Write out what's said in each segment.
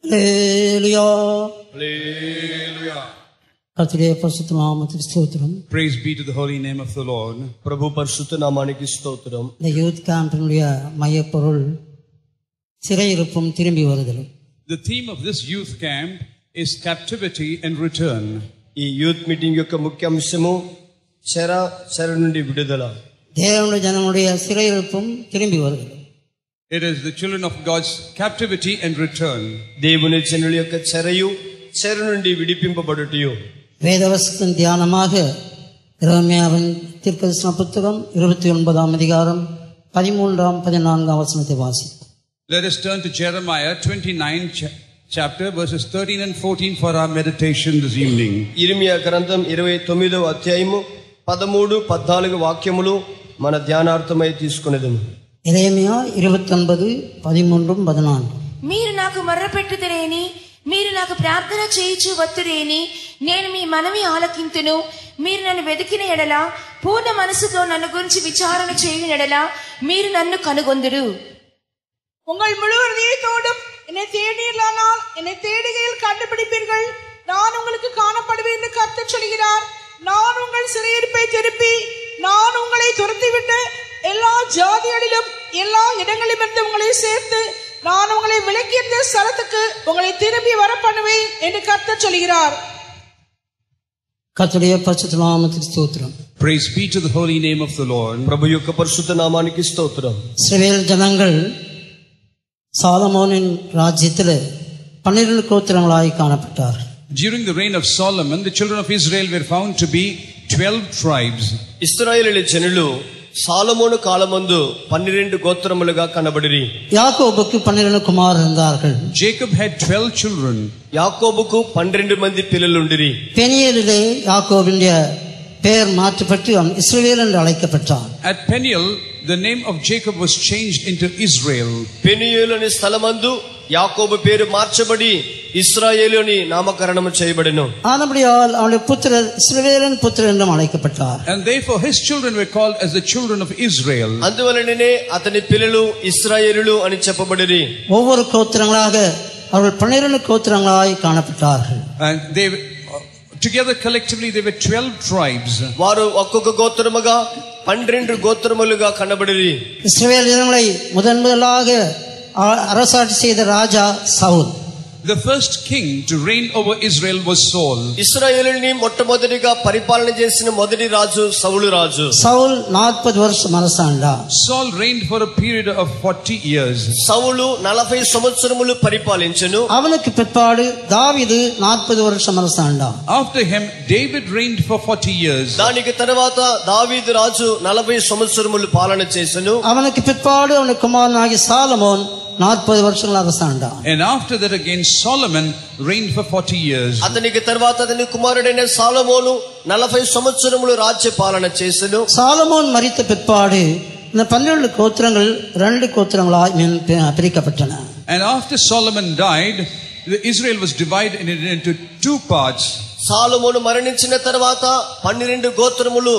Hallelujah. Hallelujah. கர்த்தருடைய பரிசுத்த நாமத்துக்கு ஸ்தோத்திரம். Praise be to the holy name of the Lord. பிரபு பரிசுத்த நாமத்துக்கு ஸ்தோத்திரம். இந்த யூத் கேம்பினுடைய மையப்பொருள் சிறையிருப்பும் திரும்பி வருதல். The theme of this youth camp is captivity and return. ఈ యూత్ మీటింగ్ యొక్క ముఖ్య అంశము చెర నుండి విడుదల. దేవుని జనముடைய సిறையிருப்புం திரும்பி வருதல். It is the children of God's captivity and return. దేవుని జనుల యొక్క చెర నుండి విడిపింపబడుటయు. வேதவசனத்தின் தியானமாக எரேமியாவின் தீர்க்கதரிசன புத்தகம் 29ஆம் அதிகாரம் 13ஆம் 14ஆம் வசனத்தை வாசிப்போம். Let us turn to Jeremiah 29 chapter verses 13 and 14 for our meditation this evening. ఇర్మియా గ్రంథం 29వ అధ్యాయము 13 14 వాక్యములు మన ధ్యానార్థమై తీసుకొనేదము. ఎరేమియా 29 13 14. మీరు నాకు మొర్రపెట్టుదురేని, మీరు నాకు ప్రార్థన చేయుచు వత్తురేని, నేను మీ మనవి ఆలకింతును. మీరు నన్ను వెతికిన ఎడల, పూర్ణ మనసుతో నన్ను గురించి విచారణ చేయని ఎడల, మీరు నన్ను కనుగొందురు. உங்கள் முழு இதயத்தோடும் என்னை தேடினானால் என்னை தேடுகையில் கண்டுபிடிப்பீர்கள். நான் உங்களுக்கு காணப்படுவேன் என்று கர்த்தர் சொல்கிறார். நான் உங்கள் சிறையிருப்பை திருப்பி, நான் உங்களை துரத்திவிட்டு எல்லா ஜாதிகளிலும் எல்லா இடங்களிலிருந்து உங்களை சேர்த்து நான் உங்களை விலக்கியிருந்த ஸ்தலத்துக்கு உங்களை திரும்பி வர பண்ணுவேன் என்று கர்த்தர் சொல்கிறார். கர்த்தருடைய பரிசுத்த நாமத்துக்கு ஸ்தோத்திரம். Praise be to the holy name of the Lord. ప్రభు యొక్క పరిశుద్ధ నామానికి స్తోత్రం. இஸ்ரவேல் ஜனங்கள் சாலமோனின் ராஜ்யத்தில் 12 கோத்திரங்களாய் காணப்பட்டார். During the reign of Solomon, the children of Israel were found to be 12 tribes. ఇశ్రాయేలు జనులు సాలమోను కాలమందు 12 గోత్రములుగా కనబడిరి. யாக்கோபுக்கு 12 குமாரர் இருந்தார்கள். Jacob had 12 children. యాకోబుకు 12 మంది పిల్లలుండిరి. பெனியேலிலே யாக்கோபினுடைய பெயர் மாற்றப்பட்டு அவன் இஸ்ரவேல் என்று அழைக்கப்பட்டான். At Peniel, the name of Jacob was changed into Israel. Peniel అనే స్థలమందు యాకోబు పేరు మార్చబడి ఇశ్రాయేలు అని నామకరణము చేయబడెను. ஆனபடியால் அவனுடைய புத்திரர் இஸ்ரவேலின் புத்திரர் என்றும் அழைக்கப்பட்டார். And therefore his children were called as the children of Israel. అందువలననే అతని పిల్లలు ఇశ్రాయేలులు అని చెప్పబడిరి. ஒவ்வொரு கோத்திரங்களாக அவர்கள் 12 கோத்திரங்களாய் காணப்பட்டார்கள். And they together collectively they were 12 tribes. వారు ఒక్కొక్క గోత్రముగా 12 గోత్రములుగా కనబడిరి. இஸ்ரவேல் ஜனங்களை முதலாக அரசாட்சி செய்த ராஜா Saul. The first king to reign over Israel was Saul. ఇశ్రాయేలుని మొట్టమొదటిగా పరిపాలన చేసిన మొదటి రాజు సౌలు రాజు. సౌల్ 40 வருஷம் அரசாண்டா. Saul reigned for a period of 40 years. సౌలు 40 సంవత్సరములు పరిపాలించెను. அவனுக்கு பிற்பாடு தாவீது 40 வருஷம் அரசாண்டா. After him David reigned for 40 years. దానికి తరువాత దావీదు రాజు 40 సంవత్సరములు పాలన చేసెను. அவனுக்கு பிற்பாடு அவனுக்கு குமாரனாகிய சாலமோன் 40 வருஷங்கள் அரசாண்டா. And after that again Solomon reigned for 40 years. అతనికి తరువాత అతని కుమారుడైన సాలొమోను 40 సంవత్సరములు రాజ్య పాలన చేసెను. சாலமோன் மரித்த பிற்பாடு இந்த 12 கோத்திரங்கள் 2 கோத்திரங்களாய் பிரிக்கப்பட்டன. And after Solomon died, Israel was divided into 2 parts. సాలొమోను మరణించిన తర్వాత 12 గోత్రములు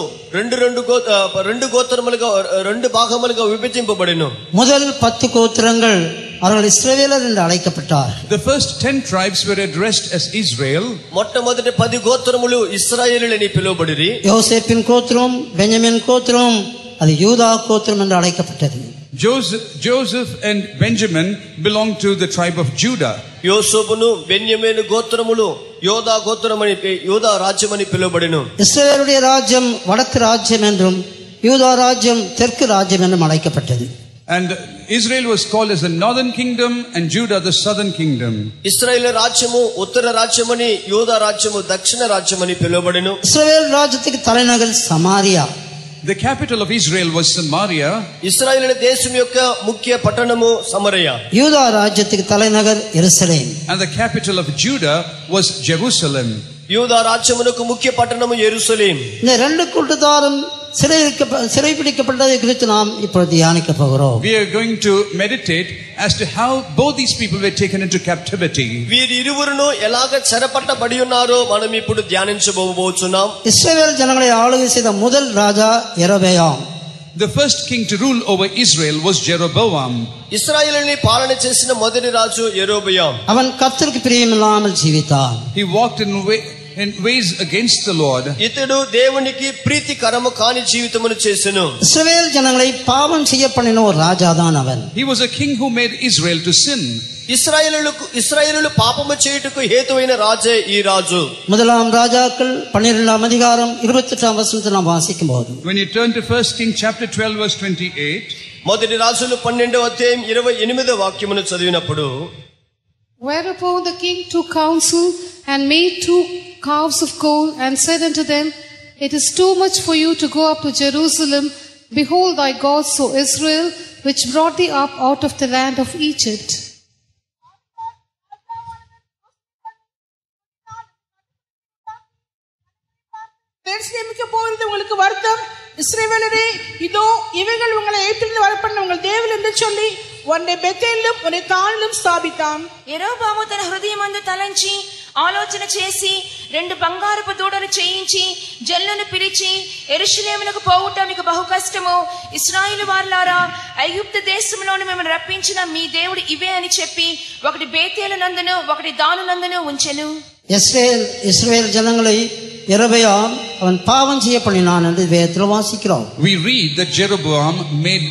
రెండు గోత్రములుగా 2 భాగములుగా విభజింపబడెను. முதல் 10 கோத்திரங்கள் அவர்கள் இஸ்ரவேலர் என்று அழைக்கப்பட்டார். The first 10 tribes were addressed as Israel. మొట్టమొదటి 10 గోత్రములు ఇశ్రాయేలులని పిలువబడిరి. யோசேப்பின் கோத்திரம், பென்யமீன் கோத்திரம், அது யூதா கோத்திரம் என்று அழைக்கப்பட்டது. Joseph and Benjamin belonged to the tribe of Judah. యోసేపును బెన్యమీను గోత్రములు యూదా రాజ్యమని పిలువబడెను. இஸ்ரவேலுடைய ராஜ்யம் வடக்கு ராஜ்யம் என்றும் யூதா ராஜ்யம் தெற்கு ராஜ்யம் என்றும் அழைக்கப்பட்டது. And Israel was called as the northern kingdom and Judah the southern kingdom. ఇశ్రాయేలు రాజ్యము ఉత్తర రాజ్యమని యూదా రాజ్యము దక్షిణ రాజ్యమని పిలువబడెను. இஸ்ரவேல் ராஜ்யத்துக்கு தலைநகர் Samariya. The capital of Israel was Samaria. ఇశ్రాయేలు దేశం యొక్క ముఖ్య పట్టణము సమరయ. யூதா ராஜ்யத்துக்கு தலைநகர் எருசலேம். And the capital of Judah was Jerusalem. యూదా రాజ్యమునకు ముఖ్య పట్టణము యెరూషలేము. இந்த 2 கூட்டத்தாரும் சிறைபிடிக்கப்பட்டதை குறித்து நாம் இப்பொழுது தியானிக்க போகிறோம். We are going to meditate as to how both these people were taken into captivity. వీరి ఇరువురును ఎలాగ చెరపట్టబడి ఉన్నారో మనం ఇప్పుడు ధ్యానించబోతున్నాం. இஸ்ரவேல் ஜனங்களை ஆளுகை செய்த முதல் ராஜா யெரொபெயாம். the first king to rule over Israel was Jeroboam. ఇశ్రాయేలుని పాలన చేసిన మొదటి రాజు యెరొబెయాము. அவன் கர்த்தருக்கு பிரியமில்லாமல் ஜீவித்தான். He walked in ways against the Lord. ఇతడు దేవునికి ప్రీతికరము కాని జీవితమును చేసెను. இஸ்ரவேல் ஜனங்களை பாவம் செய்ய பண்ணின ஒரு ராஜாதான் அவன். He was a king who made Israel to sin. ఇశ్రాయేలులు పాపము చేయుటకు హేతువైన రాజే ఈ రాజు. முதலாம் ராஜாக்கள் 12ஆம் அதிகாரம் 28ஆம் வசனத்தை நாம் வாசிக்கும்போது, When you turn to 1 King chapter 12 verse 28, మొదటి రాజులు 12వ అధ్యాయం 28వ వాక్యమును చదివినప్పుడు, Whereupon the king took counsel and made 2 calves of gold and said unto them, It is too much for you to go up to Jerusalem. Behold thy gods, O Israel, which brought thee up out of the land of Egypt. நியமிக்க போகிறது உங்களுக்கு வருத்தம். இஸ்ரவேலரே, இதோ இவைகள் உங்களை எகிப்திலிருந்து வரப்பண்ண உங்கள் தேவன் என்று சொல்லி உன்னை பெத்தேலிலும் உன்னை தானிலும் స్థాపితాం. యెరొబాము తన హృదయమందు తలంచి ఆలోచన చేసి 2 బంగారపు దూడలు చేయించి జనులను పిలిచి, యెరూషలేమునకు పోవుట మీకు బహు కష్టము. ఇశ్రాయేలు వారలారా, ఐగుప్తు దేశంలోని మిమ్మల్ని రప్పించిన మీ దేవుడు ఇవే అని చెప్పి ఒకటి బేతేలు నందును ఒకటి దాను నందును ఉంచెను. இஸ்ரவேல் ஜனங்களை யெரொபெயாம் அவன் பாவம் செய்ய பண்ணினான் என்று வேதத்தில் வாசிக்கிறோம். we read that Jeroboam made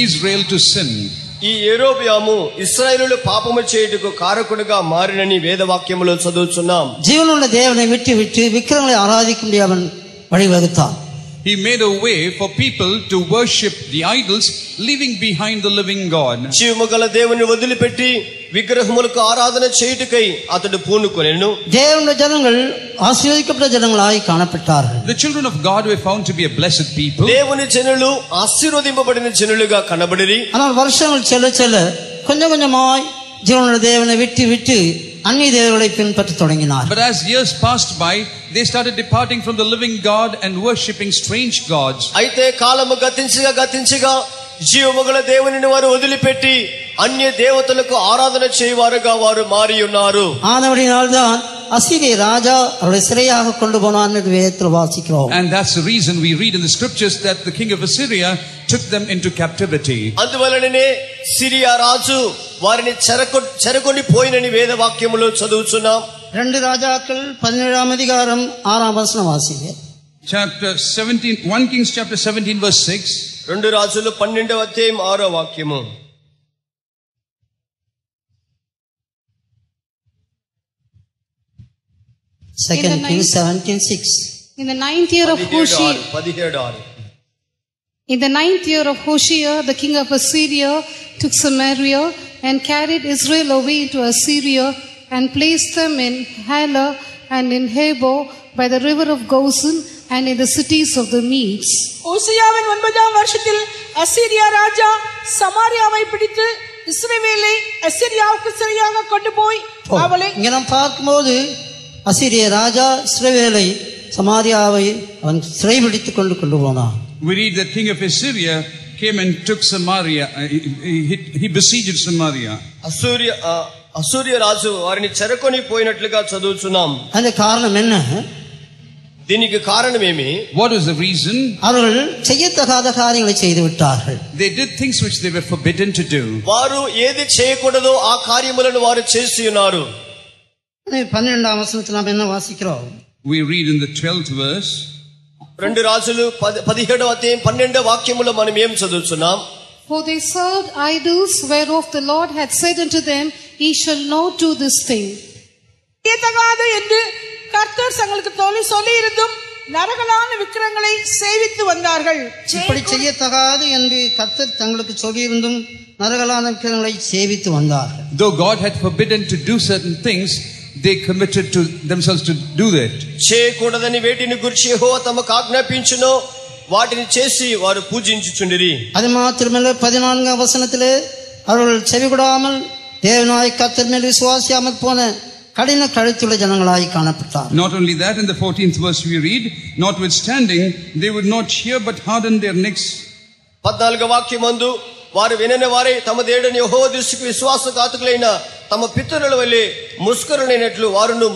Israel to sin. ఈ యెరొబెయాము ఇశ్రాయేలులు పాపము చేయుటకు కారకుడుగా మారినని వేదవాక్యములో చదువుచున్నాం. జీవనుள்ள దేవుని విட்டு విగ్రహங்களை ఆరాధిக்கும்படி அவன் வழிவகுத்தான். He made a way for people to worship the idols, leaving behind the living God. జీవముగల దేవుని వదిలిపెట్టి విగ్రహములకు ఆరాధన చేయుటకై అతడు పూనుకొనెను. దేవుని జనங்கள் ఆశీర్వదించబడ్డ జనங்களாய் కాణపట్టాர்கள். The children of God were found to be a blessed people. దేవుని జనులు ఆశీర్వదింపబడిన జనులుగా కనబడిరి. ஆனால் வருஷங்கள் செல்ல செல்ல கொஞ்சம் கொஞ்சமாய் జీవనుள்ள దేవుని விட்டு அந்நிய தேவர்களை பின்பற்ற தொடங்கினார். But as years passed by, they started departing from the living God and worshipping strange gods. అయితే కాలము గతించగా జీవముగల దేవునిని వారు వదిలిపెట్టి అన్య దేవతలకు ఆరాధన చేయవారుగా వారు మారి ఉన్నారు. ஆனபடியால்தான் அசீரிய ராஜா அவரை சிறையாக கொண்டு போனான் என்று வேதத்தில் வாசிக்கிறோம். And that's the reason we read in the scriptures that the king of Assyria took them into captivity. అందువలననే సిరియా రాజు వారిని చెరకొని పోయినని వేదవాక్యములో చదువుచున్నాం. 2 ராஜாக்கள் 17ஆம் அதிகாரம் 6ஆம் வசனம் வாசிங்க. Chapter 17, 1 Kings chapter 17 verse 6. 2 రాజులు 12వ అధ్యాయం 6వ వాక్యము. Second Kings 17:6. In the 9th year of Hoshea, 17:6. In the 9th year of Hoshea, the king of Assyria took Samaria and carried Israel away into Assyria and placed them in Halah and in Habor by the river of Gozan and in the cities of the Medes. ஓசியாவின் 9ஆம் வருஷத்தில் அசீரியா ராஜா சமாரியாவை பிடித்து இஸ்ரவேலை அசீரியாவுக்கு சிறையாக கொண்டு போய் அவளை இங்க நாம் பார்க்கும்போது அசீரிய ராஜா இஸ்ரவேலை சமாரியாவை அவன் சிறைபிடித்துக் கொண்டு போனான். We read that king of Assyria came and took Samaria. He besieged Samaria. అసూర్య రాజు వారిని చెరకొని పోయినట్లుగా చదువుచున్నాం. அந்த காரணம் என்ன? దీనికి కారణమేమి? What was the reason? அவர்கள் செய்யத்தகாத காரியங்களை செய்து விட்டார்கள். They did things which they were forbidden to do. వారు ఏది చేయకూడదో ఆ కార్యములను వారు చేసి ఉన్నారు. 12ஆம் வசனத்தில் நாம் என்ன வாசிக்கிறோம்? We read in the 12th verse. 2 రాజులు 17వ అధ్యాయం 12వ వాక్యములో మనం ఏం చదువుచున్నాం? For they served idols whereof the Lord had said unto them, Ye shall not do this thing. செய்யத்தகாது என்று கர்த்தர் தங்களுக்கு சொல்லி இருந்தும் நரகலான விக்கிரகங்களை சேவித்து வந்தார்கள். இப்படி செய்யத்தகாது என்று கர்த்தர் தங்களுக்கு சொல்லியிருந்தும் நரகலான விக்கிரகங்களை சேவித்து வந்தார்கள். Though God had forbidden to do certain things, they committed to themselves to do that. చేయకూడదని వేటిని గురించి యెహోవా తమకు ఆజ్ఞాపించునో వాటిని చేసి వారు పూజించుచుండిరి. அது மாத்திரமல்ல 14ஆம் வசனத்திலே அவர்கள் செவிகொடாமல் தேவனாய் கர்த்தர் மேல் விசுவாசியாமல் போன கடின கழுத்துள்ள ஜனங்களாய் காணப்பட்டார். Not only that, in the 14th verse we read, notwithstanding they would not hear but harden their necks. 14వ వాక్యమందు వారు వినని వారే తమ దేవుడైన యెహోవా దృష్టికి విశ్వాసఘాతకులైన తమ పితరుల వలె ముస్కురులైనట్లు వారును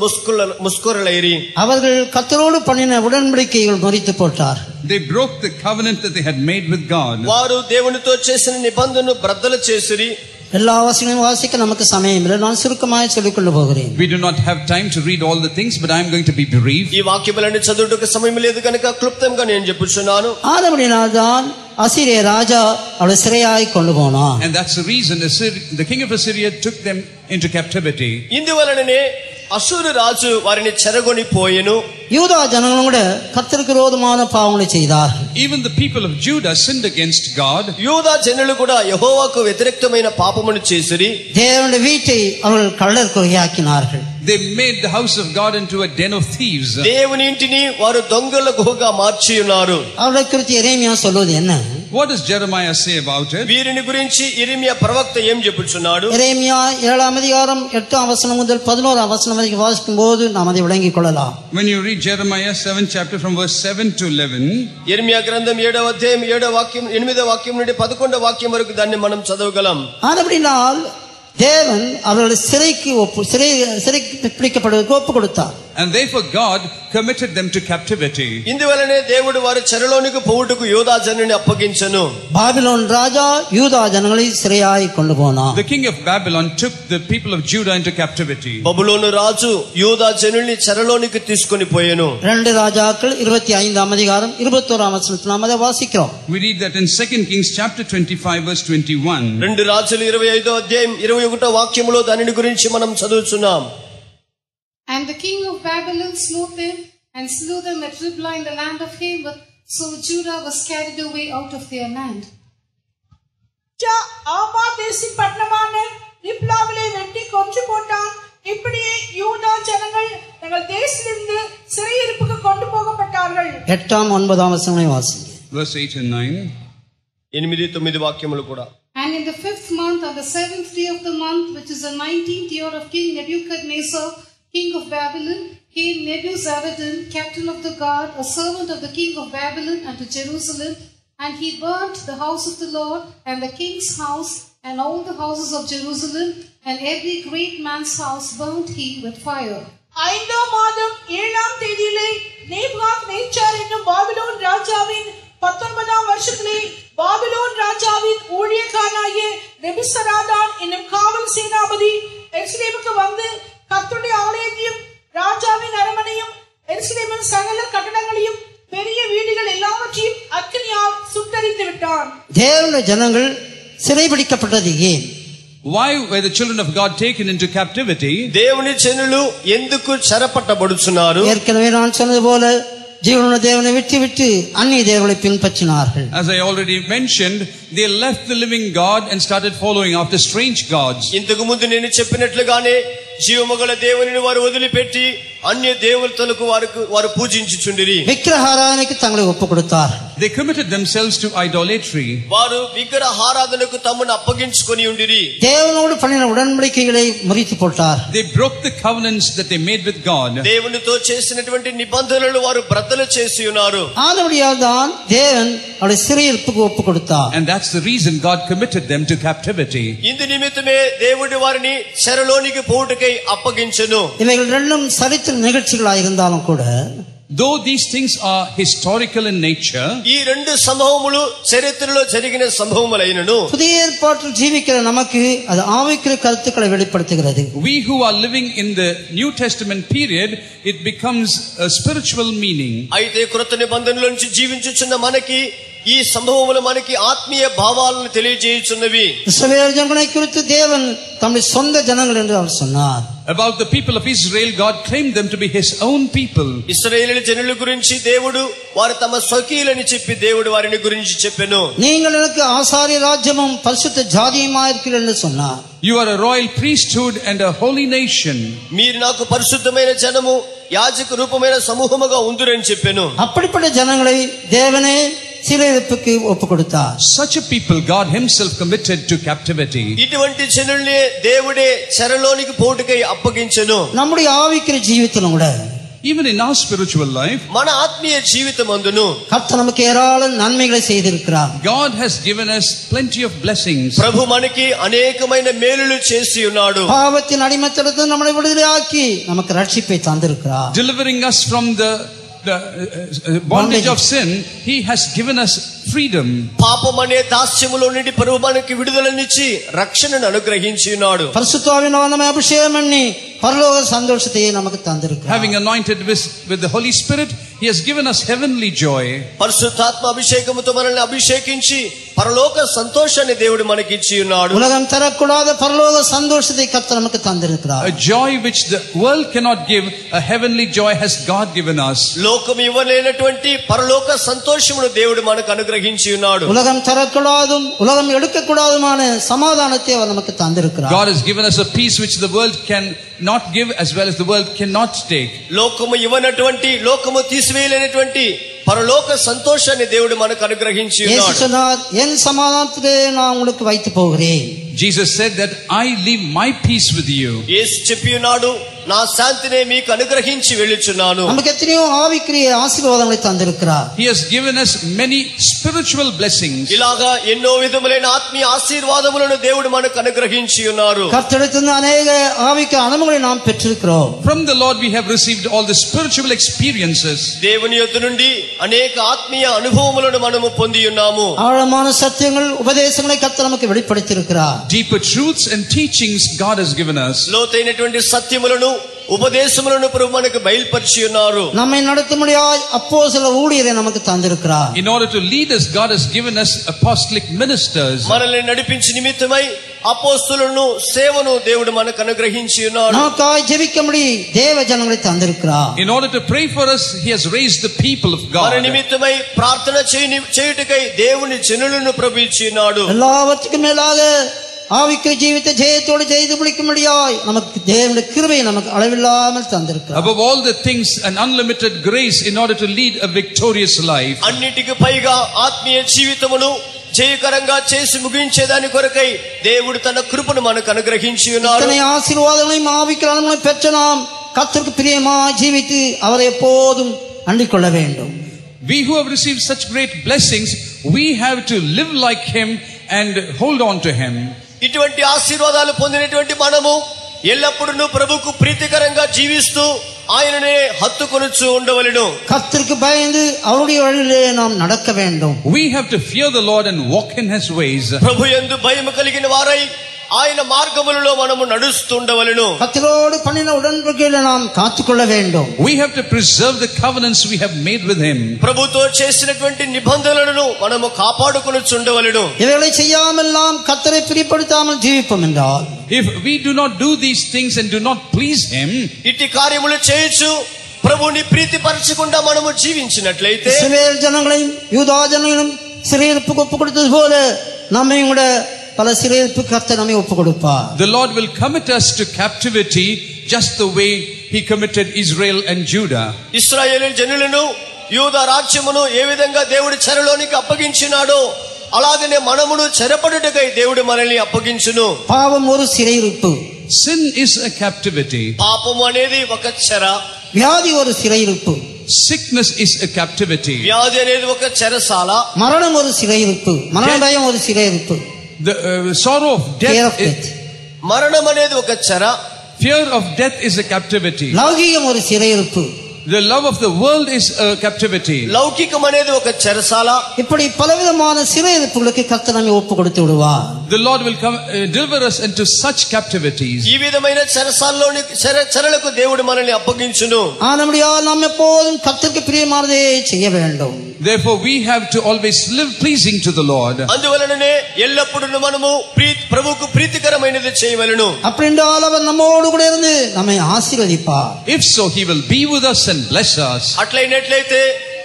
ముస్కురులైరి. அவர்கள் கர்த்தரோடு பண்ணின உடன்படிக்கைகள் முறித்து போட்டார். They broke the covenant that they had made with God. వారు దేవునితో చేసిన నిబంధనను బ్రద్దలు చేసిరి. எல்லா வசனங்களையும் வாசிக்க நமக்கு சமயம் இல்லை. நான் சுருக்கமாய் சொல்லிக் கொண்டு போகிறேன். We do not have time to read all the things, but I am going to be brief. ఈ వాక్యములన్నీ చదువుటకు సమయం లేదు కనుక క్లుప్తంగా నేను చెప్పుచున్నాను. ஆனபடியால்தான் அசீரிய ராஜா அவளை சிறையாய் கொண்டு போனான். And that's the reason the king of Assyria took them into captivity. ఇందువలననే అశ్షూరు రాజు వారిని చెరగొని పోయెను. யூதா ஜனங்களும் கூட கர்த்தருக்கு விரோதமான பாவங்களை செய்தார்கள். Even the people of Judah sinned against God. యూదా జనులు కూడా యెహోవాకు వ్యతిరేకమైన పాపమును చేసిరి. தேவனுடைய வீட்டை அவர்கள் கள்ளர் கொலையாக்கினார்கள். They made the house of God into a den of thieves. దేవుని ఇంటిని వారు దొంగల గుహగా మార్చి ఉన్నారు. அவர்களை குறித்து எரேமியா சொல்வது என்ன? What does Jeremiah say about it? వీరిని గురించి ఇర్మియా ప్రవక్త ఏం చెప్పుచున్నాడు? எரேமியா 7ஆம் அதிகாரம் 8ஆம் வசனம் முதல் 11ஆம் வசனம் வரைக்கும் வாசிக்கும் போது நாம் அதை விளங்கிக் கொள்ளலாம். When you read Jeremiah 7th chapter from verse 7 to 11, ఇర్మియా గ్రంథం 7వ అధ్యాయం 7వ వాక్యం 8వ వాక్యం నుండి 11వ వాక్యం వరకు దాన్ని మనం చదవగలం. ஆனபடியால் தேவன் அவர்களை சிறைக்கு பிடிக்கப்படுவதற்கு ஒப்பு கொடுத்தார். and therefore God committed them to captivity. ఇందువలనే దేవుడు వారి చెరలోనికి పోవుటకు యూదా జనుని అప్పగించెను. பாபிலோன் ராஜா யூதா ஜனங்களை சிறையாய் கொண்டு போனான். The king of Babylon took the people of Judah into captivity. బబులోను రాజు యూదా జనుల్ని చెరలోనికి తీసుకొని పోయెను. 2 రాజాக்கள் 25ஆம் அதிகாரம் 21ஆம் வசனத்தில் நாம் அதை வாசிக்கிறோம். We read that in 2 Kings chapter 25 verse 21. 2 రాజులు 25వ అధ్యాయం 21వ వాక్యములో దానిని గురించి మనం చదువుచున్నాం. And the king of Babylon slew them and slew them at Riblah in the land of Hamath, so Judah was carried away out of their land. ஆமா தேசின் பட்டணமான ரிப்லாவிலே வெட்டி கொன்று போட்டான். இப்படியே யூதா ஜனங்கள் தங்கள் தேசத்திலிருந்து சிறையிருப்புக்கு கொண்டு போகப்பட்டார்கள். 8ஆம் 9ஆம் வசனங்களை வாசிங்க. Verse 8 and 9. 8, 9 వాక్యములు కూడా. And in the 5th month, on the 7th day of the month, which is the 19th year of King Nebuchadnezzar, king of Babylon, came Nebuzaradan, captain of the guard, a servant of the king of Babylon, unto Jerusalem, and he burnt the house of the Lord, and the king's house, and all the houses of Jerusalem, and every great man's house burnt he with fire. 5ஆம் மாதம் 7ஆம் தேதியிலே Nebuchadnezzar என்னும் Babylon ராஜாவின் 19ஆம் வருஷத்திலே Babylon ராஜாவின் ஊழியக்காரனாகிய நெபுசராதான் என்னும் காவல் சேனாபதி எருசலேமுக்கு வந்து கர்த்தருடைய ஆலயத்தையும் ராஜாவின் அரண்மனையும் எருசலேமின் சகல கட்டடங்களையும் பெரிய வீடுகள் எல்லாவற்றையும் அக்கினியால் சுட்டெரித்து விட்டான். தேவனுடைய ஜனங்கள் சிறைபிடிக்கப்பட்டது ஏன்? Why were the children of God taken into captivity? దేవుని జనులు ఎందుకు చెరపట్టబడుచున్నారు? ஏற்கனவே நான் சொன்னது போல ஜீவனுள்ள தேவனை விட்டு அந்நிய தேவனை பின்பற்றினார்கள். As I already mentioned, they left the living God and started following after strange gods. ఇంతకు ముందు నేను చెప్పినట్లుగానే జీవముగల దేవునిని వారు వదిలిపెట్టి అన్య దేవతలకు వారు పూజించుచుండిరి. విగ్రహారాధనకు తங்களை ఒప్పు கொடுத்தார். They committed themselves to idolatry. వారు విగ్రహారాధనకు తమను అప్పగించుకొని ఉండిరి. தேவனோடு பண்ணின உடன்படிக்கைகளை முறித்து போட்டார். They broke the covenants that they made with God. దేవునితో చేసినటువంటి నిబంధనలు వారు బ్రద్దలు చేసి ఉన్నారు. ஆனபடியால்தான் தேவன் அவரை சிறையிருப்புக்கு ஒப்பு கொடுத்தார். And that's the reason God committed them to captivity. ఇందు నిమిత్తమే దేవుడు వారిని చెరలోనికి పోవుటకై అప్పగించెను. இவைகள் ரெண்டும் சரித்திர நிகழ்ச்சிகளாக இருந்தாலும் கூட, though these things are historical in nature, ఈ రెండు సంభవములు చరిత్రలో జరిగిన సంభవములైనను புதிய ஏற்பாட்டில் ஜீவிக்கிற நமக்கு அது ஆவிக்குரிய கருத்துக்களை வெளிப்படுத்துகிறது. we who are living in the New Testament period, it becomes a spiritual meaning. అయితే కృత నిబంధనలో నుంచి జీవించుచున్న మనకి ఈ సంభవములు మనకి ఆత్మీయ భావాలను తెలియజేయుచున్నవి. இஸ்ரவேல் ஜனங்களை குறித்து தேவன் தம்முடைய சொந்த ஜனங்கள் என்று அவர் சொன்னார். About the people of Israel, God claimed them to be His own people. ఇశ్రాయేలు జనుల గురించి దేవుడు వారు తమ స్వకీయులని చెప్పి దేవుడు వారిని గురించి చెప్పెను. நீங்கள் எனக்கு ஆசாரிய ராஜ்யமும் பரிசுத்த ஜாதியுமா இருக்கிறீர்கள் என்று சொன்னார். You are a royal priesthood and a holy nation. మీరు నాకు పరిశుద్ధమైన జనము యాజక రూపమైన సమూహముగా ఉందురని చెప్పెను. அப்படிப்பட்ட ஜனங்களை தேவனே சிறையிருப்புக்கு ஒப்பு கொடுத்தார். Such a people God Himself committed to captivity. ఇటువంటి జనుల్ని దేవుడే చెరలోనికి పోటుకై అప్పగించెను. நம்முடைய ஆவிக்குரிய జీవితంలో கூட Even in our spiritual life, మన ఆత్మీయ జీవితమందును கர்த்தர் நமக்கு ஏராளம் நன்மைகளை செய்திருக்கிறார். God has given us plenty of blessings. ప్రభు మనకి అనేకమైన మేలులు చేసి ఉన్నాడు. பாவத்தின் அடிமைத்தனத்தை நம்மை விடுதலையாக்கி நமக்கு ரட்சிப்பை தந்திருக்கிறார். Delivering us from the bondage of sin, he has given us freedom. పాపం అనే దాస్యములో నుండి ప్రభు మనకి విడుదలనిచ్చి రక్షణను అనుగ్రహించి ఉన్నాడు. பரிசுத்த ஆவியானவர் நம்மை அபிஷேகம் பண்ணி பரலோக சந்தோஷத்தை நமக்கு தந்திருக்கிறார். Having anointed with the Holy Spirit, he has given us heavenly joy. పరిశుద్ధాత్మ అభిషేకముతో మనల్ని అభిషేకించి పరలోక సంతోషాన్ని దేవుడు మనకి ఇచ్చి ఉన్నాడు. உலகம் தரக்கூடாத பரலோக சந்தோஷத்தை கர்த்தர் நமக்கு தந்திருக்கிறார். A joy which the world cannot give, a heavenly joy has God given us. లోకం ఇవ్వలేనటువంటి పరలోక సంతోషమును దేవుడు మనకు అనుగ్రహించి ఉన్నాడు. உலகம் தரக்கூடாதும் உலகம் எடுக்கக்கூடாதுமான சமாதானத்தை அவர் நமக்கு தந்திருக்கிறார். God has given us a peace which the world can not give as well as the world cannot take. లోకము ఇవ్వనటువంటి లోకము తీసివేయలేనటువంటి పరలోక సంతోషాన్ని దేవుడు మనకు అనుగ్రహించి యేసు ఉన్నాడు. சொன்னார், என் சமாதானத்தை நான் உங்களுக்கு வைத்து போகிறேன். Jesus said that I leave my peace with you. యేసు చెప్పి ఉన్నాడు, నా శాంతినే మీకు అనుగ్రహించి వెళ్ళుచున్నాను. நமக்கு எத்தனையோ ஆவிக்குரிய ஆசீர்வாதங்களை தந்திருக்கிறார். He has given us many spiritual blessings. ఇలాగా ఎన్నో విధములైన ఆత్మీయ ఆశీర్వాదములను దేవుడు మనకు అనుగ్రహించి ఉన్నారు. கர்த்தரிடத்திலிருந்து அநேக ஆவிக்கு அனுபவங்களை நாம் பெற்றிருக்கிறோம். From the Lord we have received all the spiritual experiences. దేవుని యొద్ద నుండి అనేక ఆత్మీయ అనుభవములను మనము పొంది ఉన్నాము. ஆழமான சத்தியங்கள் உபதேசங்களை கர்த்தர் நமக்கு வெளிப்படுத்தியிருக்கிறார். Deeper truths and teachings God has given us. లోతైనటువంటి సత్యములను ఉపదేశములను ప్రభు మనకు బయలుపరిచి ఉన్నారు. நம்மை நடத்தும்படியாய் அப்போஸ்தலர் ஊழியரை நமக்கு தந்திருக்கிறார். In order to lead us, God has given us apostolic ministers. మనల్ని నడిపించి నిమిత్తమై అపోస్తలులను సేవను దేవుడు మనకు అనుగ్రహించి ఉన్నాడు. நமக்காய் ஜெபிக்கும்படி தேவ ஜனங்களை தந்திருக்கிறார். In order to pray for us, he has raised the people of God. మన నిమిత్తమై ప్రార్థన చేయుటకై దేవుని జనులను ప్రభు ఇచ్చి ఉన్నాడు. எல்லாவற்றுக்கும் மேலாக ஆவிக்குரிய ஜீவித்தை ஜெயத்தோடு ஜெயித்து முடிக்கும்படியாய் நமக்கு தேவனுடைய கிருபை நமக்கு அளவில்லாமல் தந்திருக்கிறார். Above all the things, an unlimited grace in order to lead a victorious life. అన్నిటికి పైగా ఆత్మీయ జీవితమును జయకరంగా చేసి ముగించేదాని కొరకై దేవుడు తన కృపను మనకు అనుగ్రహించి ఉన్నాడు. இத்தனை ஆசீர்வாதங்களையும் ஆவிக்குரிய அனுபவங்களையும் பெற்ற நாம் கர்த்தருக்கு பிரியமாய் ஜீவித்து அவரை எப்போதும் அண்டிக் கொள்ள வேண்டும். We who have received such great blessings, we have to live like him and hold on to him. ఇటువంటి ఆశీర్వాదాలు పొందినటువంటి మనము ఎల్లప్పుడూ ప్రభువుకు ప్రీతికరంగా జీవిస్తూ ఆయననే హత్తుకొనుచు ఉండవలెను. கர்த்தருக்கு பயந்து அவருடைய வழியிலே நாம் நடக்க வேண்டும். We have to fear the Lord and walk in his ways. ప్రభు యందు భయము కలిగిన వారై ఆయన మార్గములలో మనము నడుస్తుండవలెను. கர்த்தரோடு பண்ணின உடன்படிக்கைகளை நாம் காத்துக்கொள்ள வேண்டும். We have to preserve the covenants we have made with him. ప్రభుతో చేసినటువంటి నిబంధనలను మనము కాపాడుకొనుచుండవలెను. இவைகளை செய்யாமல் நாம் கர்த்தரை பிரியப்படுத்தாமல் ஜீவிப்போம் என்றால், If we do not do these things and do not please him, ఇట్టి కార్యములు చేయొచ్చు ప్రభుని ప్రీతిపరచకుండా మనము జీవించినట్లయితే இஸ்ரவேல் ஜனங்களையும் யூதா ஜனங்களையும் சிறையிருப்புக்கு ஒப்புக் கொடுத்தது போல நம்மையும் கூட பல சிறையிருப்பு கர்த்தர் நம்மை ஒப்புக் கொடுப்பார். the Lord will commit us to captivity just the way he committed Israel and Judah. ఇశ్రాయేలు జనులను యూదా రాజ్యమును ఏ విధంగా దేవుడు చెరలోనికి అప్పగించినాడో అలాగనే మనమును చెరపడుటకై దేవుడు మనల్ని అప్పగించును. பாவம் ஒரு சிறையிருப்பு, Sin is a captivity. పాపము అనేది ఒక చెర, வியாதி ஒரு சிறையிருப்பு, Sickness is a captivity. వ్యాధి అనేది ఒక చెరసాల, மரணம் ஒரு சிறையிருப்பு, மரண பயம் ஒரு சிறையிருப்பு, The sorrow of fear death, of death. మరణం అనేది ఒక చెర, fear of death is a captivity. லௌகீகம் ஒரு சிறையிருப்பு. The love of the world is a captivity. లౌకికం అనేది ఒక చెరసాల. இப்படி பலவிதமான சிறையிருப்புகளுக்கு கர்த்தர் நம்மை ஒப்பு கொடுத்து விடுவார். The Lord will come deliver us into such captivities. ఈ విధమైన చెరసాల్లోని చెరలకు దేవుడు మనల్ని అప్పగించును. ஆனபடியால் நாம் எப்போதும் கர்த்தருக்கு பிரியமானதே செய்ய வேண்டும். Therefore we have to always live pleasing to the Lord. అందువలననే ఎల్లప్పుడూ మనము ప్రభువుకు ప్రీతికరమైనది చేయవలెను. அப்படின்றால் அவர் நம்மோடு கூட இருந்து நம்மை ஆசீர்வதிப்பார். If so, he will be with us and bless us. అట్లయినట్లయితే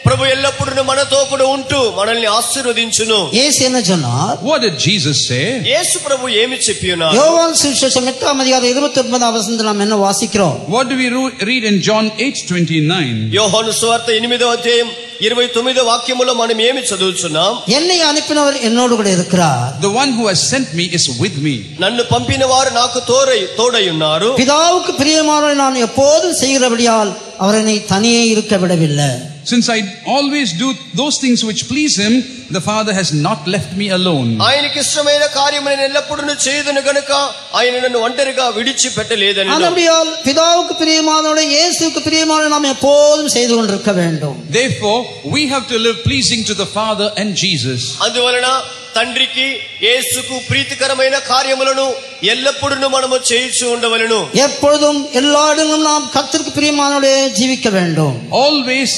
ప్రభు ఎల్లప్పుడూ మనతో కూడా ఉంటూ మనల్ని ఆశీర్వదించును. இயேசு என்ன சொன்னார்? What did Jesus say? యేసు ప్రభు ఏమి చెప్పి ఉన్నారు? யோவான் சுவிசேஷம் 8ஆம் அதிகாரம் 29ஆம் வசனத்தில் நாம் என்ன வாசிக்கிறோம்? What do we read in John 8:29? యోహాను సువార్త 8వ అధ్యాయం 29వ వాక్యములో మనం ఏమి చదువుచున్నాం? என்னை அனுப்பினவர் என்னோடு கூட இருக்கிறார். The one who has sent me is with me. నన్ను పంపిన వారు నాకు తోడై ఉన్నారు. பிதாவுக்கு பிரியமானதை நான் எப்போதும் செய்கிறபடியால் அவர் என்னை தனியே இருக்க விடவில்லை. Since I always do those things which please him, the Father has not left me alone. ఆయనకి ఇష్టమైన కార్యము నేను ఎల్లప్పుడూ చేయదును గనుక ఆయన నన్ను ఒంటరిగా విడిచిపెట్టలేదని. ஆனபடியால் பிதாவுக்கு பிரியமானவரை இயேசுவுக்கு பிரியமான நாம் எப்போதும் செய்து கொண்டிருக்க வேண்டும். Therefore we have to live pleasing to the Father and Jesus. అందువలన తండ్రికి యేసుకు ప్రీతికరమైన కార్యములను ఎల్లప్పుడూ మనము చేయించు ఉండవలెను. எப்பொழுதும் எல்லா இடங்களிலும் நாம் கர்த்தருக்கு பிரியமானவரை ஜீவிக்க வேண்டும். Always,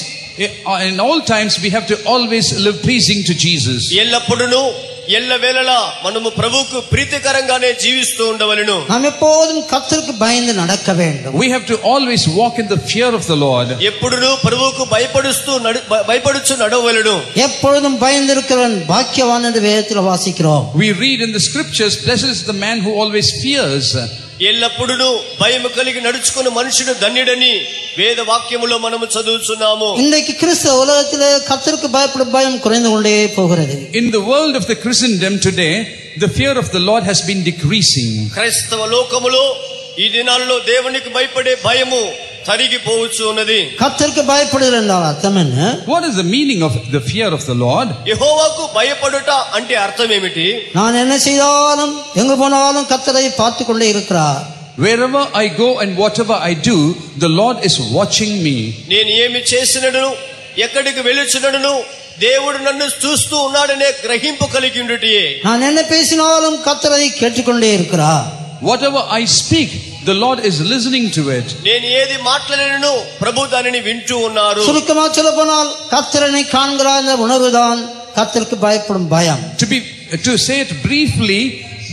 in all times, we have to always live pleasing to Jesus. ఎల్లప్పుడూ ఎల్లవేళలా మనము ప్రభువుకు ప్రీతికరంగానే జీవిస్తూ ఉండవలెను. நாம் எப்போதும் கர்த்தருக்கு பயந்து நடக்க வேண்டும். We have to always walk in the fear of the Lord. ఎప్పుడూ ప్రభువుకు భయపడుచు నడవలెను. எப்பொழுதும் பயந்திருக்கிறவன் பாக்கியவான் என்று வேதத்தில் வாசிக்கிறோம். We read in the scriptures, blessed is the man who always fears. ఎల్లప్పుడూ భయము కలిగి నడుచుకున్న మనుషుడు ధన్యుడని వేద వాక్యములో మనము చదువుచున్నాము. இன்றைக்கு கிறிஸ்தவ உலகத்திலே கர்த்தருக்கு பயப்படும் பயம் குறைந்து கொண்டே போகிறது. In the world of the Christendom today, the fear of the Lord has been decreasing. క్రైస్తవ లోకములో ఈ దినాల్లో దేవునికి భయపడే భయము తరిగిపోవచ్చు ఉన్నది. கர்த்தருக்கு பயப்படுதல் என்றால் அர்த்தம் என்ன? What is the meaning of the fear of the Lord? యెహోవాకు భయపడుట అంటే అర్థం ఏమిటి? நான் என்ன செய்தாலும் எங்கு போனாலும் கர்த்தரை பார்த்து கொண்டே இருக்கிறார். Wherever I go and whatever I do, the Lord is watching me. నేను ఏమి చేసినను ఎక్కడికి వెళ్ళుచున్నను దేవుడు నన్ను చూస్తూ ఉన్నాడనే గ్రహింపు కలిగి ఉండుటయే. நான் என்ன பேசினாலும் கர்த்தரை கேட்டுக்கொண்டே இருக்கிறார். Whatever I speak, the Lord is listening to it. నేను ఏది మాట్లాడినను ప్రభు దానిని వింటూ ఉన్నారు. சுருக்கமா சொல்ல போனால் கர்த்தரை காண்கிறார் என்ற உணர்வுதான் கர்த்தருக்கு பயப்படும் பயம். To say it briefly,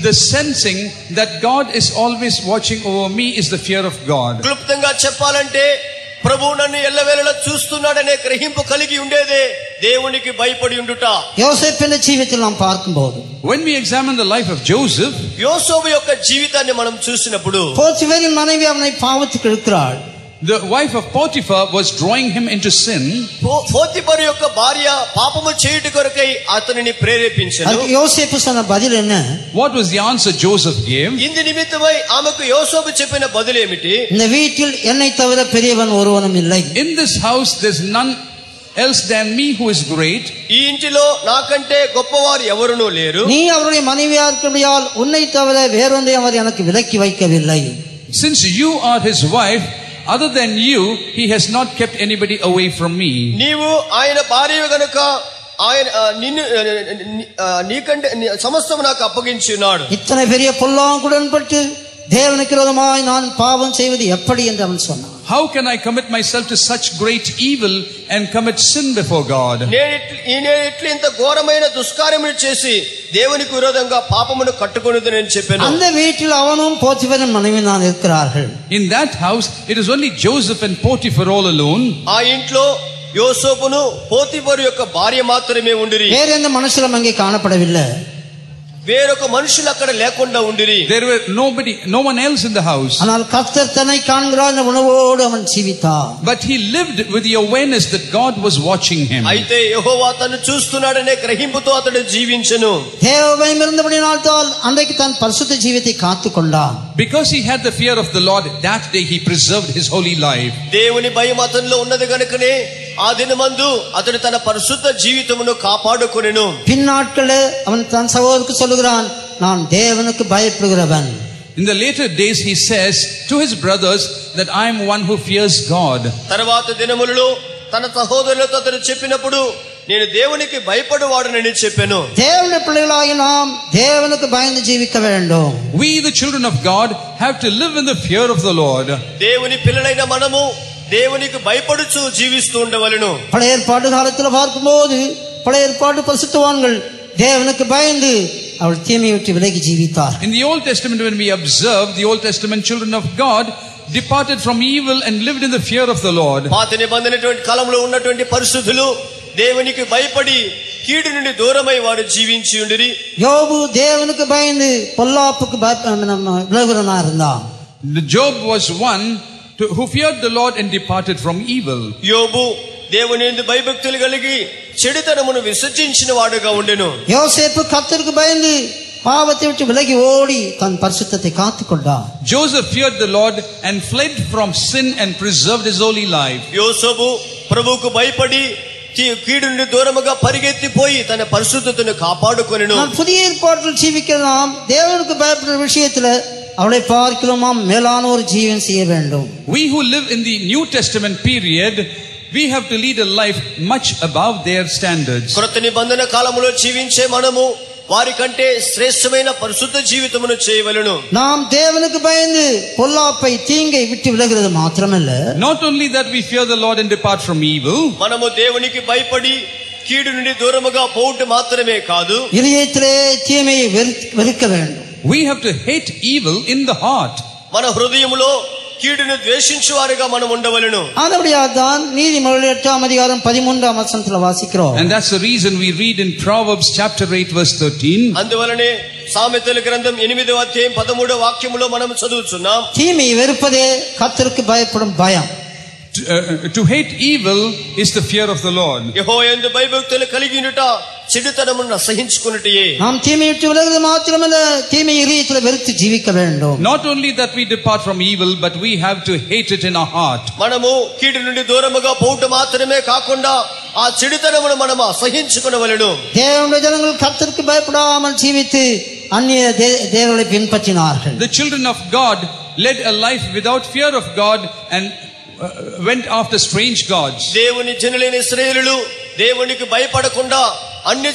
the sensing that God is always watching over me is the fear of God. క్లుప్తంగా చెప్పాలంటే ప్రభు నన్ను ఎల్లవేళలా చూస్తున్నాడనే గ్రహింపు కలిగి ఉండేదే దేవునికి భయపడి ఉండుట. யோசேப்பின் ஜீவிதத்தில் நாம் பார்க்கும்போது, when we examine the life of Joseph, యోసేపు యొక్క జీవితాన్ని మనం చూసినప్పుడు போத்திபேரின் மனைவி அவனை பாவத்துக்கு இழுக்கிறாள். the wife of Potiphar was drawing him into sin. Potiphar యొక్క భార్య పాపము చేయుట కొరకై అతనిని ప్రేరేపించెను. அதுக்கு யோசேப்பு சொன்ன பதில் என்ன? What was the answer Joseph gave? ఇందు నిమిత్తమై ఆమెకు యోసేపు చెప్పిన బదులు ఏమిటి? இந்த வீட்டில் என்னை தவிர பெரியவன் ஒருவனும் இல்லை. In this house there's none else than me who is great. ఈ ఇంటిలో నాకంటే గొప్పవారు ఎవరునూ లేరు. நீ அவருடைய மனைவியா இருக்கிறபடியால் உன்னை தவிர வேறொன்றையும் அவர் எனக்கு விலக்கி வைக்கவில்லை. Since you are his wife, other than you, he has not kept anybody away from me. నీవు ఆయన భార్య గనుక ఆయన నిన్ను నీకంటే సమస్తము నాకు అప్పగించి ఉన్నాడు. இத்தனை பெரிய பொல்லாங்குடன்பட்டு தேவனுக்கு விரோதமாய் நான் பாவம் செய்வது எப்படி என்று அவன் சொன்னான். How can I commit myself to such great evil and commit sin before God? నేను ఇట్లా ఇంత ఘోరమైన దుష్కార్యములు చేసి దేవునికి విరోధంగా పాపమును కట్టుకొనుదని నేను చెప్పాను. அந்த வீட்டில் அவனும் போத்திபேரின் மனைவி தான் இருக்கிறார்கள். In that house, it is only Joseph and Potiphar all alone. ఆ ఇంట్లో యోసేపును పోతిఫరు యొక్క భార్య మాత్రమే ఉండిరి. வேற எந்த மனுஷரும் அங்கே காணப்படவில்லை. వేరొక మనుషులు అక్కడ లేకుండా ఉండిరి. There were no one else in the house. ஆனால் கர்த்தர் தன்னை காண்கிறார் என்ற உணர்வோடு அவன் ஜீவித்தான். But he lived with the awareness that God was watching him. అయితే యెహోవా తన్ను చూస్తున్నాడనే గ్రహింపుతో అతడు జీవించెను. தேவ பயம் இருந்தபடியால் அன்றைக்கு தன் பரிசுத்த ஜீவித்தை காத்துக் கொண்டான். Because he had the fear of the Lord, that day he preserved his holy life. దేవుని భయం అతనిలో ఉన్నది కనుకనే ఆ దినమందు అతడు తన పరిశుద్ధ జీవితమును కాపాడుకొనెను. பின்னாட்களே அவன் தன் சகோதரருக்கு சொல்லுகிறான், நான் தேவனுக்கு பயப்படுகிறவன். In the later days he says to his brothers that I am one who fears God. తర్వాత దినములలో తన సహోదరులతో అతడు చెప్పినప్పుడు నేను దేవునికి భయపడువాడనని చెప్పాను. தேவனுடைய பிள்ளைகளாகி நாம் தேவனுக்கு பயந்து ஜீவிக்க வேண்டும். We the children of God have to live in the fear of the Lord. దేవుని పిల్లలైన మనము దేవునికి భయపడుచు జీవిస్తూ ఉండవలెను. பழைய ஏற்பாட்டு காலத்தில் பார்க்கும்போது பழைய ஏற்பாட்டு பரிசுத்தவான்கள் தேவனுக்கு பயந்து அவள் தீமையை விட்டு விலகி ஜீவித்தார். In the Old Testament, when we observe, the Old Testament children of God departed from evil and lived in the fear of the Lord. పాత నిబంధనటువంటి కాలంలో ఉన్నటువంటి పరిశుద్ధులు దేవునికి భయపడి కీడు నుండి దూరమై వారు జీవించి ఉండిరి. யோபு தேவனுக்கு பயந்து பொல்லாப்புக்கு விலகுறவனா இருந்தான். Job was one who feared the Lord and departed from evil. యోబు దేవుని యందు భయభక్తులు కలిగి చెడుతనమును విసర్జించిన వాడుగా ఉండెను. யோசேப்பு கர்த்தருக்கு பயந்து பாவத்தை விட்டு விலகி ஓடி தன் பரிசுத்தத்தை காத்துக்கொண்டார். Joseph feared the Lord and fled from sin and preserved his holy life. యోసేపు ప్రభువుకు భయపడి కీడు నుండి దూరముగా పరిగెత్తి పోయి తన పరిశుద్ధతను కాపాడుకొనెను. புதிய ஏற்பாட்டில் ஜீவிக்கிற நாம் தேவனுக்கு பயப்படுற விஷயத்துல அவளை பார்க்கிறோமா மேலான ஒரு ஜீவன் செய்ய வேண்டும். We who live in the New Testament period, we have to lead a life much above their standards. క్రొత్త నిబంధన కాలములో జీవించే మనము వారి కంటే శ్రేష్టమైన పరిశుద్ధ జీవితమును చేయవలెను. நாம் தேவனுக்கு பயந்து பொல்லாப்பை தீங்கை விட்டு விலகிறது மாத்திரமல்ல, Not only that we fear the Lord and depart from evil, మనము దేవునికి భయపడి కీడు నుండి దూరముగా పోవుట మాత్రమే కాదు, இதயத்திலே தீமையை வெறுக்க வேண்டும். we have to hate evil in the heart. మన హృదయములో కీడును ద్వేషించువారుగా మనం ఉండవలెను. ஆனபடியால்தான் நீதிமொழிகள் 8ஆம் அதிகாரம் 13ஆம் வசனத்துல வாசிக்கிறோம். And that's the reason we read in Proverbs chapter 8 verse 13. అందువలనే సామెతల గ్రంథం 8వ అధ్యాయం 13వ వాక్యములో మనం చదువుచున్నాం. தீமையை வெறுப்பதே கர்த்தருக்கு பயப்படும் பயம். To hate evil is the fear of the Lord. యెహోవాయందు భయభక్తులు కలిగినట చెడుతనమును అసహించుకొనుటయే. நாம் தீமையை விட்டு விலகிறது மாத்திரமல்ல, தீமை இதயத்தில் வெறுத்து ஜீவிக்க வேண்டும். Not only that we depart from evil, but we have to hate it in our heart. మనము కీడు నుండి దూరముగా పోవుట మాత్రమే కాకుండా ఆ చెడుతనమును మనము అసహించుకొనవలెను. தேவனுடைய ஜனங்கள் கர்த்தருக்கு பயப்படாமல் ஜீவித்து அந்நிய தேவர்களை பின்பற்றினார்கள். The children of God led a life without fear of God and went after strange gods. దేవుని జనులైన ఇశ్రాయేలులు దేవునికి భయపడకుండా అన్య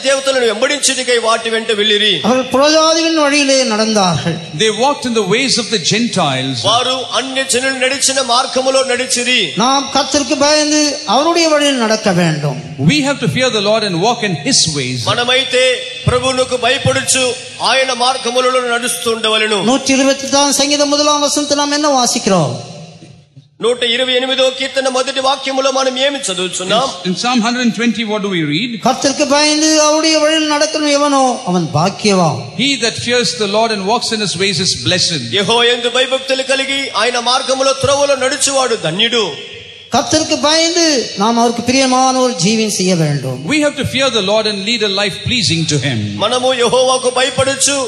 దేవతలను వెంబడించుటకై వాటి వెంట వెళ్ళిరి. அவர்கள் புறஜாதிகளின் வழியிலே நடந்தார்கள். They walked in the ways of the Gentiles. వారు అన్య జనులు నడిచిన మార్గములో నడిచిరి. நாம் కర్తருக்கு பயந்து அவருடைய வழியில் நடக்க வேண்டும். We have to fear the Lord and walk in his ways. మనమైతే ప్రభువునకు భయపడుచు ఆయన మార్గములలో నడుస్తూ ఉండవలెను. 128 సంగీతం 1ஆம் వసనத்தில் நாம் என்ன வாசிக்கிறோம்? 128వ కీర్తన మొదటి వాక్యములో మనం ఏమి చదువుచున్నాం? In Psalm 120 what do we read? கர்த்தருக்கு பயந்து அவருடைய வழியில் நடக்கிறவன் எவனோ அவன் பாக்கியவான். He that fears the Lord and walks in his ways is blessed. యెహోవాయందు భయభక్తులు కలిగి ఆయన మార్గములో త్రోవలో నడుచువాడు ధన్యుడు. கர்த்தருக்கு பயந்து நாம் அவருக்கு பிரியமான ஒரு ஜீவன் செய்ய வேண்டும். We have to fear the Lord and lead a life pleasing to him. మనము యెహోవాకు భయపడుచు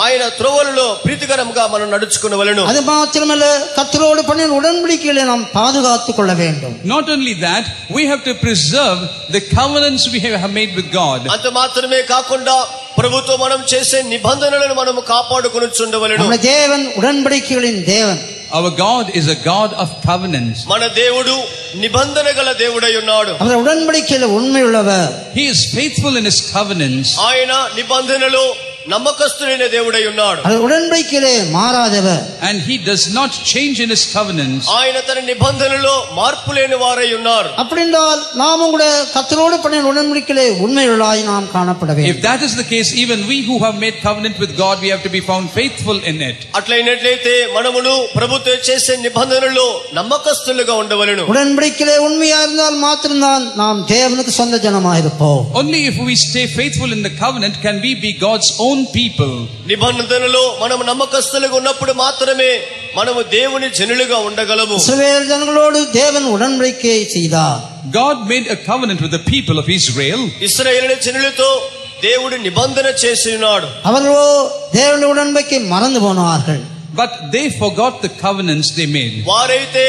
ఆయన త్రోవలలో ప్రీతికరంగా మనం నడుచుకొనవలెను. அது மாத்திரமல்ல, கர்த்தரோடு பண்ணின உடன்படிக்கைகளை நாம் பாதுகாத்துக் கொள்ள வேண்டும். Not only that, we have to preserve the covenants we have made with God. అంత మాత్రమే కాకుండా ప్రభుతో మనం చేసే నిబంధనలను మనం కాపాడుకొనుచుండవలెను. మన தேவன் உடன்படிக்கைகளின் தேவன். Our God is a God of covenants. మన దేవుడు నిబంధన గల దేవుడై ఉన్నాడు. அவர் உடன்படிக்கையில உண்மையுள்ளவர். He is faithful in his covenants. ఆయన నిబంధనలో నమ్మకస్తుడైన దేవుడై ఉన్నాడు. அவர் உடன்படிக்கையிலே மாறாதவர். And he does not change in his covenants. ఆయన తన నిబంధనలో మార్పు లేని వారై ఉన్నారు. அப்படின்றால் நாமும் கூட கர்த்தரோடு பண்ணின உடன்படிக்கையிலே உண்மையுள்ளாய் நாம் காணப்பட வேண்டும். If that is the case, even we who have made covenant with God, we have to be found faithful in it. అట్లయినట్లయితే మనమును ప్రభుతో చేసే నిబంధనలో నమ్మకస్తులుగా ఉండవలెను. உடன்படிக்கையிலே உண்மையா இருந்தால் மாத்திரம்தான் நாம் தேவனுக்கு சொந்த ஜனமாக இருப்போம். Only if we stay faithful in the covenant can we be God's own people. నిబంధనలో మనము నమ్మకస్తులుగా ఉన్నప్పుడు మాత్రమే మనము దేవుని జనులుగా ఉండగలము. இஸ்ரவேல் ஜனங்களோடு தேவன் உடன்படிக்கை செய்தார். God made a covenant with the people of Israel. ఇశ్రాయేలు జనులతో దేవుడు నిబంధన చేసినాడు. அவர்களோ தேவனுடைய உடன்படிக்கை மறந்து போனார்கள். But they forgot the covenants they made. వారైతే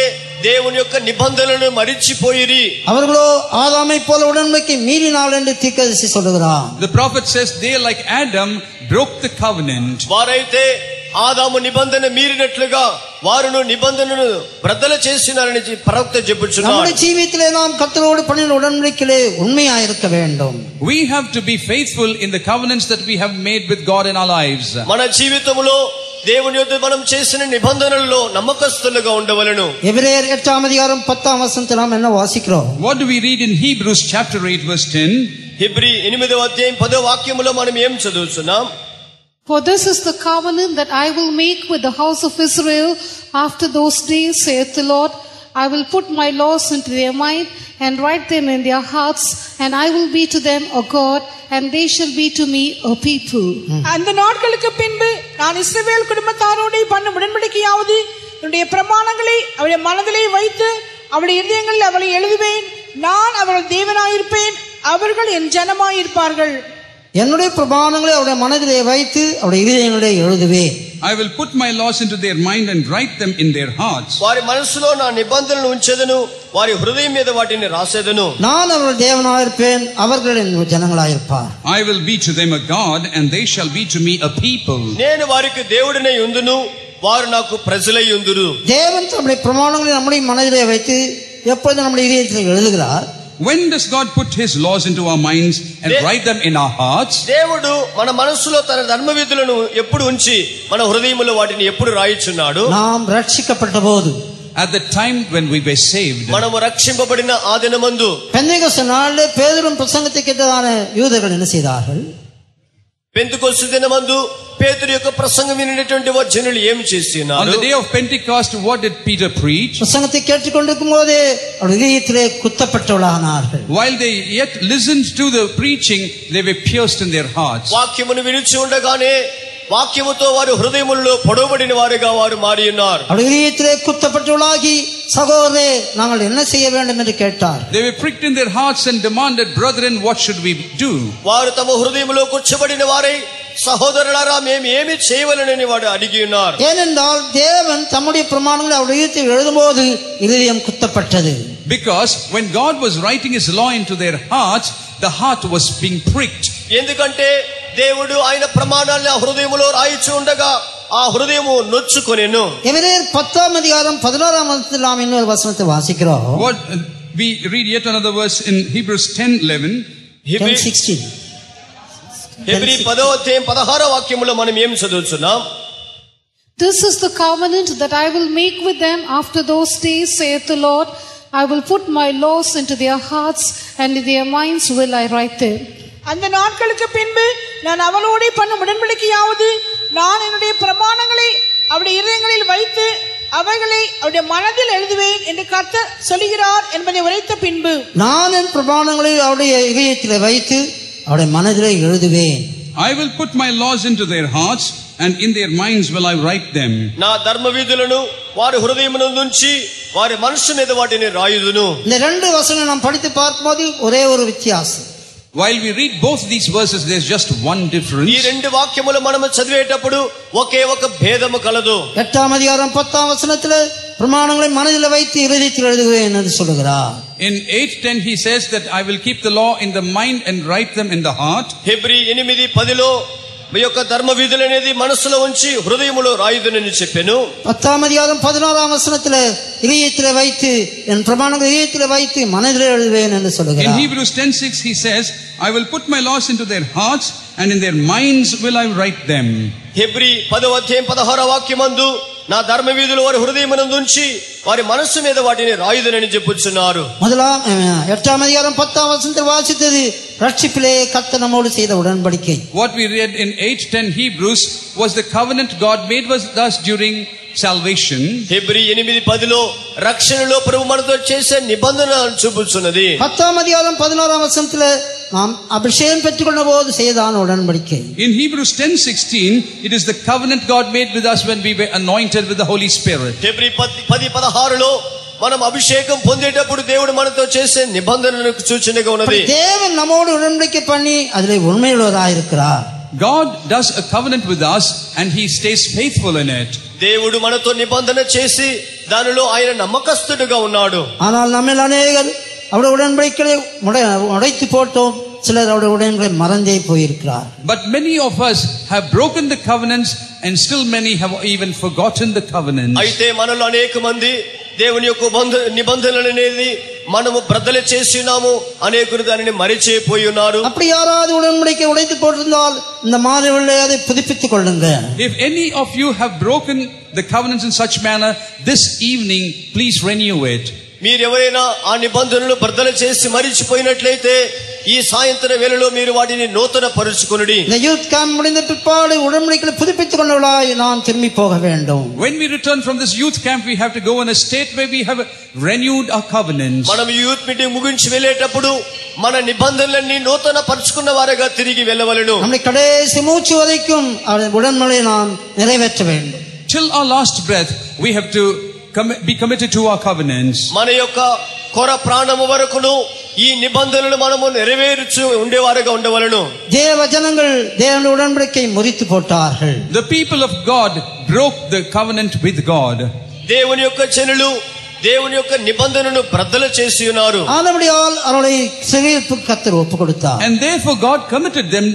దేవుని యొక్క నిబంధనలను మరిచిపోయిరి. அவர்களோ ஆதாமை போல உடன்படிக்கை மீறினாள் என்று தீர்க்கதரிசி சொல்கிறார். The prophet says they, like Adam, broke the covenant. వారైతే ఆదాము నిబంధన మీరినట్లుగా వారును నిబంధనను బ్రద్దలు చేసినారని ప్రవక్త చెప్పుచున్నాడు. நம்முடைய ஜீவியத்திலே நாம் கர்த்தரோடு பண்ணின உடன்படிக்கையிலே உண்மையாக இருக்க வேண்டும். We have to be faithful in the covenants that we have made with God in our lives. మన జీవితంలో దేవుని యొద్ద మనం చేసిన నిబంధనల్లో నమ్మకస్తులుగా ఉండవలెను. எபிரேயர் 8ஆம் அதிகாரம் 10ஆம் வசனத்தில் நாம் என்ன வாசிக்கிறோம்? What do we read in Hebrews chapter 8 verse 10? Hebrew 8వ అధ్యాయం 10వ వాక్యములో మనం ఏం చదువుతున్నాం? For this is the covenant that I will make with the house of Israel after those days, saith the Lord. I will put my laws into their mind and write them in their hearts, and I will be to them a God, and they shall be to me a people. அந்த நாட்களுக்கு பின்பு நான் இஸ்ரவேல் குடும்பத்தாரோடு பண்ணும் உடன்படிக்கையாவது என்னுடைய பிரமாணங்களை அவருடைய மனதிலே வைத்து அவருடைய இதயங்களில் அவளை எழுதுவேன். நான் அவர்கள் தேவனாயிருப்பேன், அவர்கள் என் ஜனமாயிருப்பார்கள். என்னுடைய பிரமாணங்களை அவருடைய மனதிலே வைத்து அவருடைய இதயங்களிலே எழுதுவேன். I will put my laws into their mind and write them in their hearts. వారి మనసులో నా నిబంధనలు ఉంచెదను, వారి హృదయం మీద వాటిని రాసేదను. நான் அவர்கள் தேவனாயிருப்பேன், அவர்கள் என் ஜனங்களாயிருப்பார். I will be to them a God and they shall be to me a people. నేను వారికి దేవుడినై ఉందును, వారు నాకు ప్రజలై ఉందురు. தேவன் தம்முடைய பிரமாணங்களை நம்முடைய மனதிலே வைத்து எப்பொழுது நம்முடைய இதயத்தில் எழுதுகிறார்? When does God put his laws into our minds and write them in our hearts? దేవుడు మన మనసులో తన ధర్మ విధులను ఎప్పుడు ఉంచి మన హృదయములో వాటిని ఎప్పుడు రాయిచున్నాడు? நாம் రక్షిக்கப்பட்டபோது, At the time when we were saved. మనము రక్షింపబడిన ఆ దినమందు பெந்தேகோஸ்து நாளிலே பேதுருவின் பிரசங்கத்தை கேட்டதான யூதர்கள் என்ன செய்தார்கள்? పెంతెకొస్తు దినమందు పేతురు యొక్క ప్రసంగం వినినటువంటి వారు జనులు ఏమి On చేస్తున్నారు? the day of Pentecost, what did Peter preach? பிரசங்கத்தை கேட்டுக்கொண்டிருக்கும் போதே அவருடைய இதயத்திலே குத்தப்பட்டவளானார்கள். While they yet listened to the preaching, they were pierced in their hearts. వాక్యమును వినిచి ఉండగానే వాక్యముతో వారు హృదయములలో పొడవబడిన వారుగా వారు మారి ఉన్నారు. அவருடைய இதயத்திலே குத்தப்பட்டவளாகி, சகோதரே நாங்கள் என்ன செய்ய வேண்டும் என்று கேட்டார். They were pricked in their hearts and demanded, brethren, what should we do? వారు తమ హృదయములో కూర్చబడిన వారై, సహోదరులారా మేము ఏమి చేయవలనని వాడు అడిగి ఉన్నారు. ஏனென்றால் தேவன் தம்முடைய பிரமாணங்களை அவருடைய இதயத்தில் எழுதும்போது இதயம் குத்தப்பட்டது. Because when God was writing his law into their hearts, the heart was being pricked. ఎందుకంటే దేవుడు ఆయన ప్రమాణాలను ఆ హృదయములో రాయిచు ఉండగా ఆ హృదయము నొచ్చుకొనెను. எபிரேயர் 10 அதிகாரம் 11 வசனத்தில் நாம் இன்னொரு வசனத்தை வாசிக்கிறோம். What we read yet another verse in Hebrews 10:11. 10:16. Hebrew 10వ అధ్యాయం 16వ వాక్యములో మనం ఏం చదువుతున్నాం? This is the covenant that I will make with them after those days, saith the Lord. I will put my laws into their hearts, and in their minds will I write them. அந்த நாட்களுக்கு பின்பு நான் அவளோடே பண்ணும் உடன்படிக்கையாவது, நான் என்னுடைய பிரமாணங்களை அவருடைய இதயங்களில் வைத்து அவைகளை அவருடைய மனதில் எழுதுவேன் என்று கர்த்தர் சொல்லுகிறார் என்பதை உரைத்த பின்பு, நான் என் பிரமாணங்களை அவருடைய இதயத்திலே வைத்து அவருடைய மனதிலே எழுதுவேன். I will put my laws into their hearts and in their minds will I write them. నా ధర్మ విధులను వారి హృదయమునందు ఉంచి వారి మనస్సు మీద వాటిని రాయుదును. இந்த ரெண்டு வசனம் நாம் படித்து பார்க்கும்போது ஒரே ஒரு வித்தியாசம். While we read both these verses, there's just one difference. ఈ రెండు వాక్యములు మనము చదివేటప్పుడు ఒకే ఒక భేదము కలదు. 8 அதிகாரம் 10 வசனத்திலே பிரமாணங்களை மனதில் வைத்து இதயத்தில் எழுதுவேன் என்று சொல்கிறார். In 8:10 he says that I will keep the law in the mind and write them in the heart. హెబ్రీ 8:10లో మీ యొక్క ధర్మ విధులు అనేది మనసులో ఉంచి హృదయములో రాయుదునని చెప్పెను. 10 அதிகாரம் 11 வசனத்திலே இதயத்தில் வைத்து என் பிரமாணங்களை இதயத்தில் வைத்து மனதில் எழுதுவேன் என்று In சொல்கிறார். Hebrews 10:6 he says, I will put my laws into their hearts and in their minds will I write them. Hebrew 10వ అధ్యాయం 16వ వాక్యమందు నా ధర్మ విధులు వారి హృదయమునందు ఉంచి వారి మనస్సు మీద వాటిని రాయుదునని చెప్పుచున్నారు. முதலாம் 8 அதிகாரம் 10 வசனத்தில் வாசித்தது ரட்சிப்பிலே கர்த்தர் நம்மோடு செய்த உடன்படிக்கை. What we read in 8:10 Hebrews was the covenant God made with us during salvation. హెబ్రీ 8:10లో రక్షణలో ప్రభు మనతో చేసే నిబంధన చూపుచున్నది. 10 அதிகாரம் 11 వచనத்திலே நாம் அபிஷேகம் பெற்றுக்கொண்ட போது செய்தான உடன்படிக்கை. In Hebrews 10:16 it is the covenant God made with us when we were anointed with the Holy Spirit. హెబ్రీ 10:16లో మనం అభిషేకం పొందేటప్పుడు దేవుడు మనతో చేసే నిబంధనలకు సూచనగా ఉన్నది. தேவன் நம்மோடு உடன்படிக்கை பண்ணி அதிலே உண்மையுள்ளவராய் இருக்கிறார். God does a covenant with us and he stays faithful in it. దేవుడు మనతో నిబంధన చేసి దానిలో ఆయన నమ్మకస్తుడుగా ఉన్నాడు. ஆனால் நம்மில் அநேகர் அவருடைய உடன்படிக்கையை உடைத்து போட்டோம், சிலர் அவருடைய உடன்படிக்கையை மறந்தே போயிருக்கிறார். But many of us have broken the covenants and still many have even forgotten the covenants. అయితే మనలో అనేక మంది దేవుని యొక్క నిబంధనలు అనేది మనము బ్రద్దలు చేసినాము, అనేకులు దానిని మరిచిపోయి ఉన్నారు. அப்படி யாராவது உடன்படிக்கை உடைத்து போட்டிருந்தால் இந்த மாதவிலே அதை புதுப்பித்துக் கொள்ளுங்க. If any of you have broken the covenants in such manner, this evening please renew it. మీరు ఎవరైనా ఆ నిబంధనలు బ్రద్దలు చేసి మరిచిపోయినట్లయితే ఈ సాయంత్రం వేళలో మీరు వాటిని నూతన పరుచుకొనుడి. இந்த யூத் கேம்ப் முடிந்த பிற்பாடு உடன்படிக்கையை புதுப்பித்துக் கொண்டவர்களாய் நாம் திரும்பி போக வேண்டும். When we return from this youth camp, we have to go in a state where we have renewed our covenants. మనం యూత్ మీటింగ్ ముగించి వెళ్ళేటప్పుడు మన నిబంధనలన్నీ నూతన పరుచుకున్న వారుగా తిరిగి వెళ్ళవలెను. நம்முடைய கடைசி மூச்சு வரைக்கும் அவருடைய உடன்படிக்கையை நாம் நிறைவேற்ற வேண்டும். Till our last breath we have to be committed to our covenants. మన యొక్క కొర ప్రాణము వరకును ఈ నిబంధనలు మనము నెరవేర్చు ఉండేవారుగా ఉండవలను. தேவ ஜனங்கள் தேவனுடைய உடன்படிக்கையை முறித்து போட்டார்கள். The people of God broke the covenant with God. దేవుని యొక్క జనులు దేవుని యొక్క నిబంధనను బ్రద్దలు చేసి ఉన్నారు. ஆனபடியால் அவர்களை சிறையிருப்புக்கு கர்த்தர் ஒப்பு கொடுத்தார். And therefore God committed them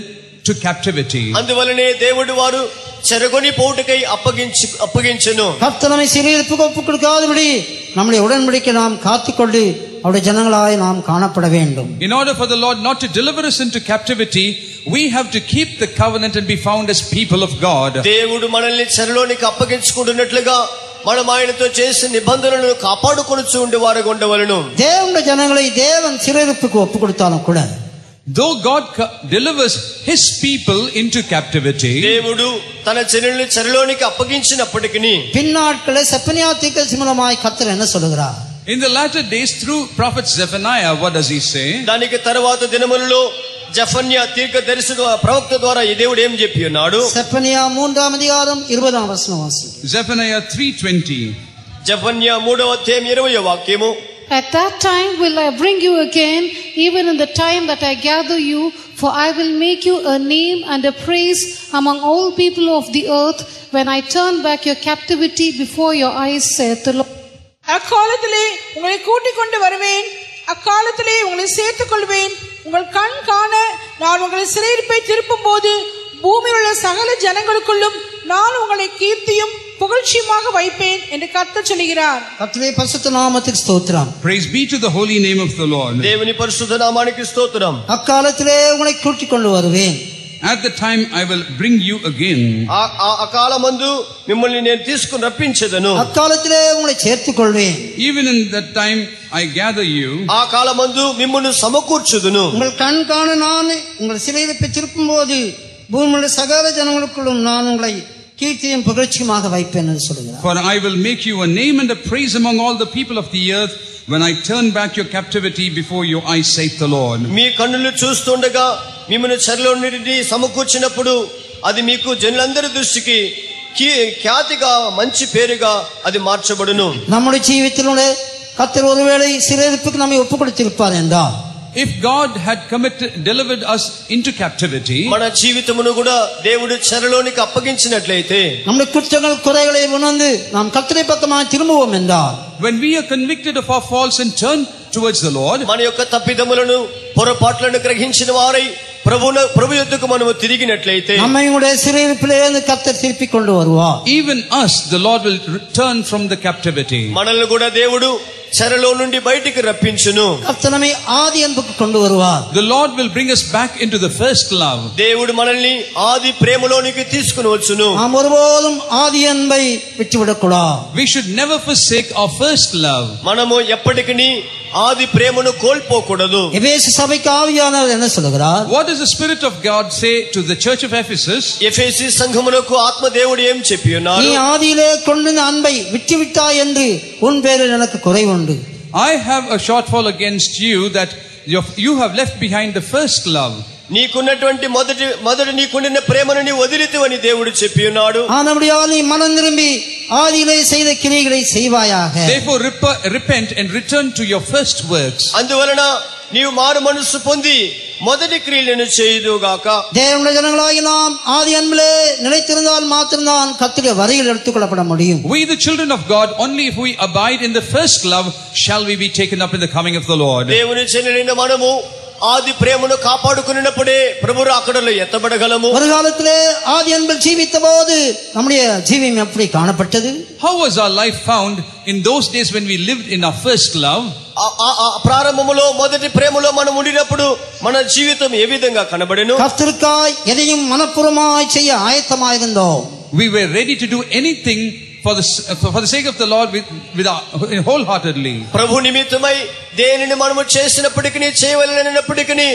to captivity. అందువలనే దేవుడు వారు చెరగొని పోటుకై అప్పగించెను. கர்த்தர் நம்மை சிறையிருப்புக்கு ஒப்பு கொடுக்காதபடி நம்முடைய உடன்படிக்கை நாம் காத்துக்கொண்டு அவருடைய ஜனங்களாய் நாம் காணப்பட வேண்டும். In order for the Lord not to deliver us into captivity, we have to keep the covenant and be found as people of God. దేవుడు మనల్ని చెరలోనికి అప్పగించుకుంటున్నట్లుగా మనం ఆయనతో చేసిన నిబంధనలను కాపాడుకొనుచు ఉండేవారుగా ఉండవలెను. தேவனுடைய ஜனங்களை தேவன் சிறையிருப்புக்கு ஒப்பு கொடுத்தாலும் கூட, though God delivers his people into captivity, దేవుడు తన జనులను చెరలోనికి అప్పగించినప్పటికీ பின்னாட்களே செப்பனியா தீர்க்கதரிசி மூலமாய் கர்த்தர் என்ன சொல்கிறார்? in the latter days through prophet Zephaniah, what does he say? దానికి తరువాత దినములలో జెఫన్యా తీర్కదర్శి ప్రవక్త ద్వారా ఈ దేవుడు ఏం చెప్పి ఉన్నాడు? செப்பனியா 3వ அதிகாரம் 20వ వచనం వాసి. Zephaniah 3:20. జెఫన్యా 3వ అధ్యాయం 20వ వాక్యము. At that time will I bring you again, even in the time that I gather you, for I will make you a name and a praise among all people of the earth, when I turn back your captivity before your eyes, saith the Lord. அக்காலத்திலே உங்களை கூட்டிக் கொண்டு வருவேன், அக்காலத்திலே உங்களை சேர்த்துக் கொள்வேன். உங்கள் கண் காண நான் உங்களை சிறையிருப்பை திருப்பும் போது பூமியில் உள்ள சகல ஜனங்களுக்குள்ளும் நான் உங்களை கீர்த்தியும் புகழ்ச்சியுமாக வைப்பேன் என்று கர்த்தர் சொல்கிறார். கர்த்தருடைய பரிசுத்த நாமத்துக்கு ஸ்தோத்திரம். Praise be to the holy name of the Lord. దేవుని పరిశుద్ధ నామానికి స్తోత్రం. அக்காலத்திலே உங்களை கூட்டிக் கொண்டு வருவேன். At the time I will bring you again. అకాలమందు మిమ్మల్ని నేను తీసుకుని రప్పించెదను. அக்காலத்திலே உங்களை சேர்த்துக் கொள்வேன். Even in that time I gather you. ఆ కాలమందు మిమ్మల్ని సమకూర్చుదును. உங்கள் கண் காண நான் உங்கள் சிறையிருப்பை திருப்பும் போது பூமியில் சகல ஜனங்களுக்குள்ளும் நான் உங்களை கீர்த்தியும் புகழ்ச்சியுமாக வைப்பேன் என்று சொல்கிறார். For I will make you a name and a praise among all the people of the earth, when I turn back your captivity before your eyes, saith the Lord. మీ కన్నులు చూస్తుండగా మిమ్మల్ని చెరలో నుండి సమకూర్చినప్పుడు అది మీకు జనులందరి దృష్టికి ఖ్యాతిగా మంచి పేరుగా అది మార్చబడును. நம்முடைய ஜீவித்திலே கர்த்தர் ஒருவேளை சிறையிருப்புக்கு நம்மை ஒப்பு கொடுத்திருப்பார் என்றால், if God had delivered us into captivity, మన జీవితమును కూడా దేవుడు చెరలోనికి అప్పగించినట్లయితే, நம்முடைய குற்றங்கள் குறைகளை உணர்ந்து நாம் கர்த்தரை பக்கமாய் திரும்புவோம் என்றால், when we are convicted of our faults and turn towards the Lord, మన యొక్క తప్పిదములను పొరపాట్లను గ్రహించిన వారై ప్రభు యొద్దకు మనము తిరిగినట్లయితే, நம்மை உடைய சிறையிருப்பிலே கர்த்தர் திருப்பிக் கொண்டு வருவார். even us the Lord will return from the captivity. మనల్ని కూడా దేవుడు చెరలో నుండి బయటికి రప్పించును. கர்த்தர் நம்மை ஆதி அன்புக்கு கொண்டு வருவார். The Lord will bring us back into the first love. దేవుడు మనల్ని ఆది ప్రేమలోనికి తీసుకుని వచ్చును. நாம் ஒருபோதும் ஆதி அன்பை விட்டுவிடக்கூடாது. We should never forsake our first love. మనము ఎప్పటికీ ఆది ప్రేమను కోల్పోకూడదు. எபேசு சபைக்கு ஆவியானவர் என்ன சொல்கிறார்? What does the Spirit of God say to the church of Ephesus? ఎఫెసీ సంఘమునకు ఆత్మదేవుడు ఏం చెప్పి ఉన్నారు? நீ ஆதியிலே கொண்டிருந்த அன்பை விட்டுவிட்டாய் என்று உன் பேரில் எனக்கு குறை உண்டு. I have a shortfall against you, that you have left behind the first love. నీకున్నటువంటి మొదటి నీకుండిన ప్రేమను నీ వదిలితివని దేవుడు చెప్పి ఉన్నాడు. ஆனபடியால் நீ மனம் திரும்பி ஆதியிலே செய்த கிரியைகளை செய்வாயாக. Therefore repent and return to your first works. అందువలన నీవు మారు మనస్సు పొంది మొదటి క్రియలను చేయుదుగాక. தேவனுடைய ஜனங்களாகி நாம் ஆதி அன்பிலே நிலைத்திருந்தால் மாத்திரம்தான் கர்த்தருடைய வரையில் எடுத்துக்கொள்ளப்பட முடியும். We the children of God, only if we abide in the first love shall we be taken up in the coming of the Lord. దేవుని చెల్లిన మనము ఆది ప్రేమను కాపాడుకున్నప్పుడే ప్రభు రాకడలో ఎత్తబడగలము. ஒரு காலத்திலே ஆதி அன்பில் ஜீவித்த போது நம்முடைய ஜீவியம் எப்படி காணப்பட்டது? How was our life found in those days when we lived in our first love? ప్రారంభములో మొదటి ప్రేమలో మనం ఉండినప్పుడు మన జీవితం ఏ విధంగా కనబడెను? கர்த்தருக்காய் எதையும் மனப்பூர்வமாய் செய்ய ஆயத்தமாயிருந்தோம். We were ready to do anything for the sake of the Lord with wholeheartedly. ప్రభు నిమిత్తమై దేనిని మనము చేసినప్పటికీ చేయవలెనప్పటికీ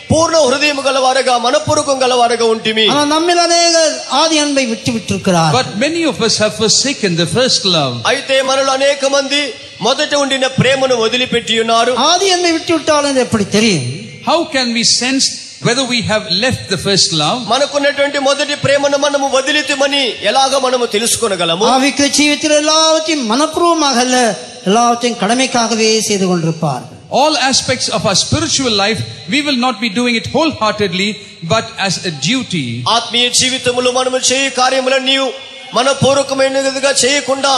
పూర్ణ హృదయం గలవారుగా మనపూర్వకం గలవారుగా ఉంటిమి. நம்மில் அநேகர் ஆதி அன்பை விட்டுவிட்டிருக்கிறார். But many of us have forsaken the first love. అయితే మనలో అనేక మంది మొదట ఉండిన ప్రేమను వదిలిపెట్టి ఉన్నారు. ஆதி அன்பை விட்டுவிட்டால் என்று எப்படி தெரியும்? How can we sense whether we have left the first love? మనకున్నటువంటి మొదటి ప్రేమను మనము వదిలితిమని ఎలాగ మనము తెలుసుకోగలము? ஆவிக்குரிய ஜீவிதத்தில் எல்லாவற்றையும் மனப்பூர்வமாக அல்ல, எல்லாவற்றையும் கடமைக்காகவே செய்து கொண்டிருப்பார்கள். all aspects of our spiritual life, we will not be doing it wholeheartedly, but as a duty. ఆత్మీయ జీవితములో మనము చేయ కార్యములన్నీ మనపూర్వకమైనదిగా చేయకుండా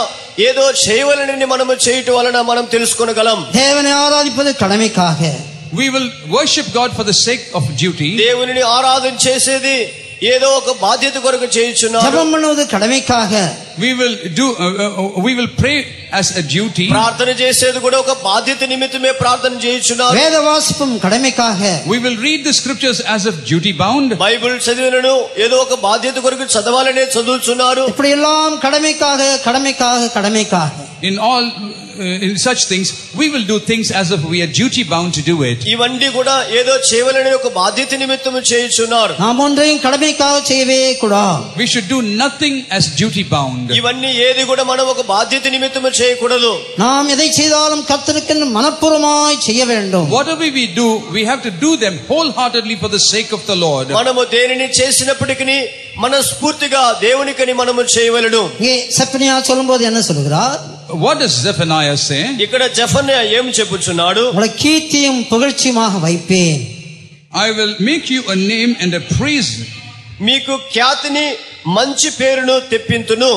ఏదో చేయవలనని మనము చేయటం వలన మనం తెలుసుకొనగలం. தேவனை ஆராதிப்பது கடமைக்காக. We will worship God for the sake of duty. దేవునిని ఆరాధన చేసేది ఏదో ఒక బాధ్యత కొరకు చేయుచున్నారు. ஜெபம் பண்ணுவது கடமைக்காக. We will pray as a duty. ప్రార్థన చేసేది కూడా ఒక బాధ్యత నిమిత్తమే ప్రార్థన చేయుచున్నారు. வேத வாசிப்பும் கடமைக்காக. We will read the scriptures as if duty bound. Bible చదివినను ఏదో ఒక బాధ్యత కొరకు చదవాలనే చదువుచున్నారు. இப்படி எல்லாம் கடமைக்காக கடமைக்காக கடமைக்காக. In such things, we will do things as if we are duty bound to do it. ఇవన్నీ కూడా ఏదో చేయవలనే ఒక బాధ్యత నిమిత్తము చేయుచున్నారు. நாம் ஒன்றையும் கடமைக்காக செய்யவே கூடாது. We should do nothing as duty bound. ఇవన్నీ ఏది కూడా మనం ఒక బాధ్యత నిమిత్తము చేయకూడదు. நாம் எதை செய்தாலும் கர்த்தருக்கு மனப்பூர்வமாய் செய்ய வேண்டும். Whatever we do, we have to do them wholeheartedly for the sake of the Lord. మనము దేనిని చేసినప్పటికీ మనస్ఫూర్తిగా దేవునికని మనము చేయవలెను. இங்கே செப்பனியா சொல்லும்போது என்ன சொல்கிறார்? What does Zephaniah say? ఇక్కడ జెఫన్యా ఏం చెప్పుచున్నాడు? உங்களை கீர்த்தியும் புகழ்ச்சியுமாக வைப்பேன். I will make you a name and a praise. మీకు ఖ్యాతిని మంచి పేరును తెప్పింతును.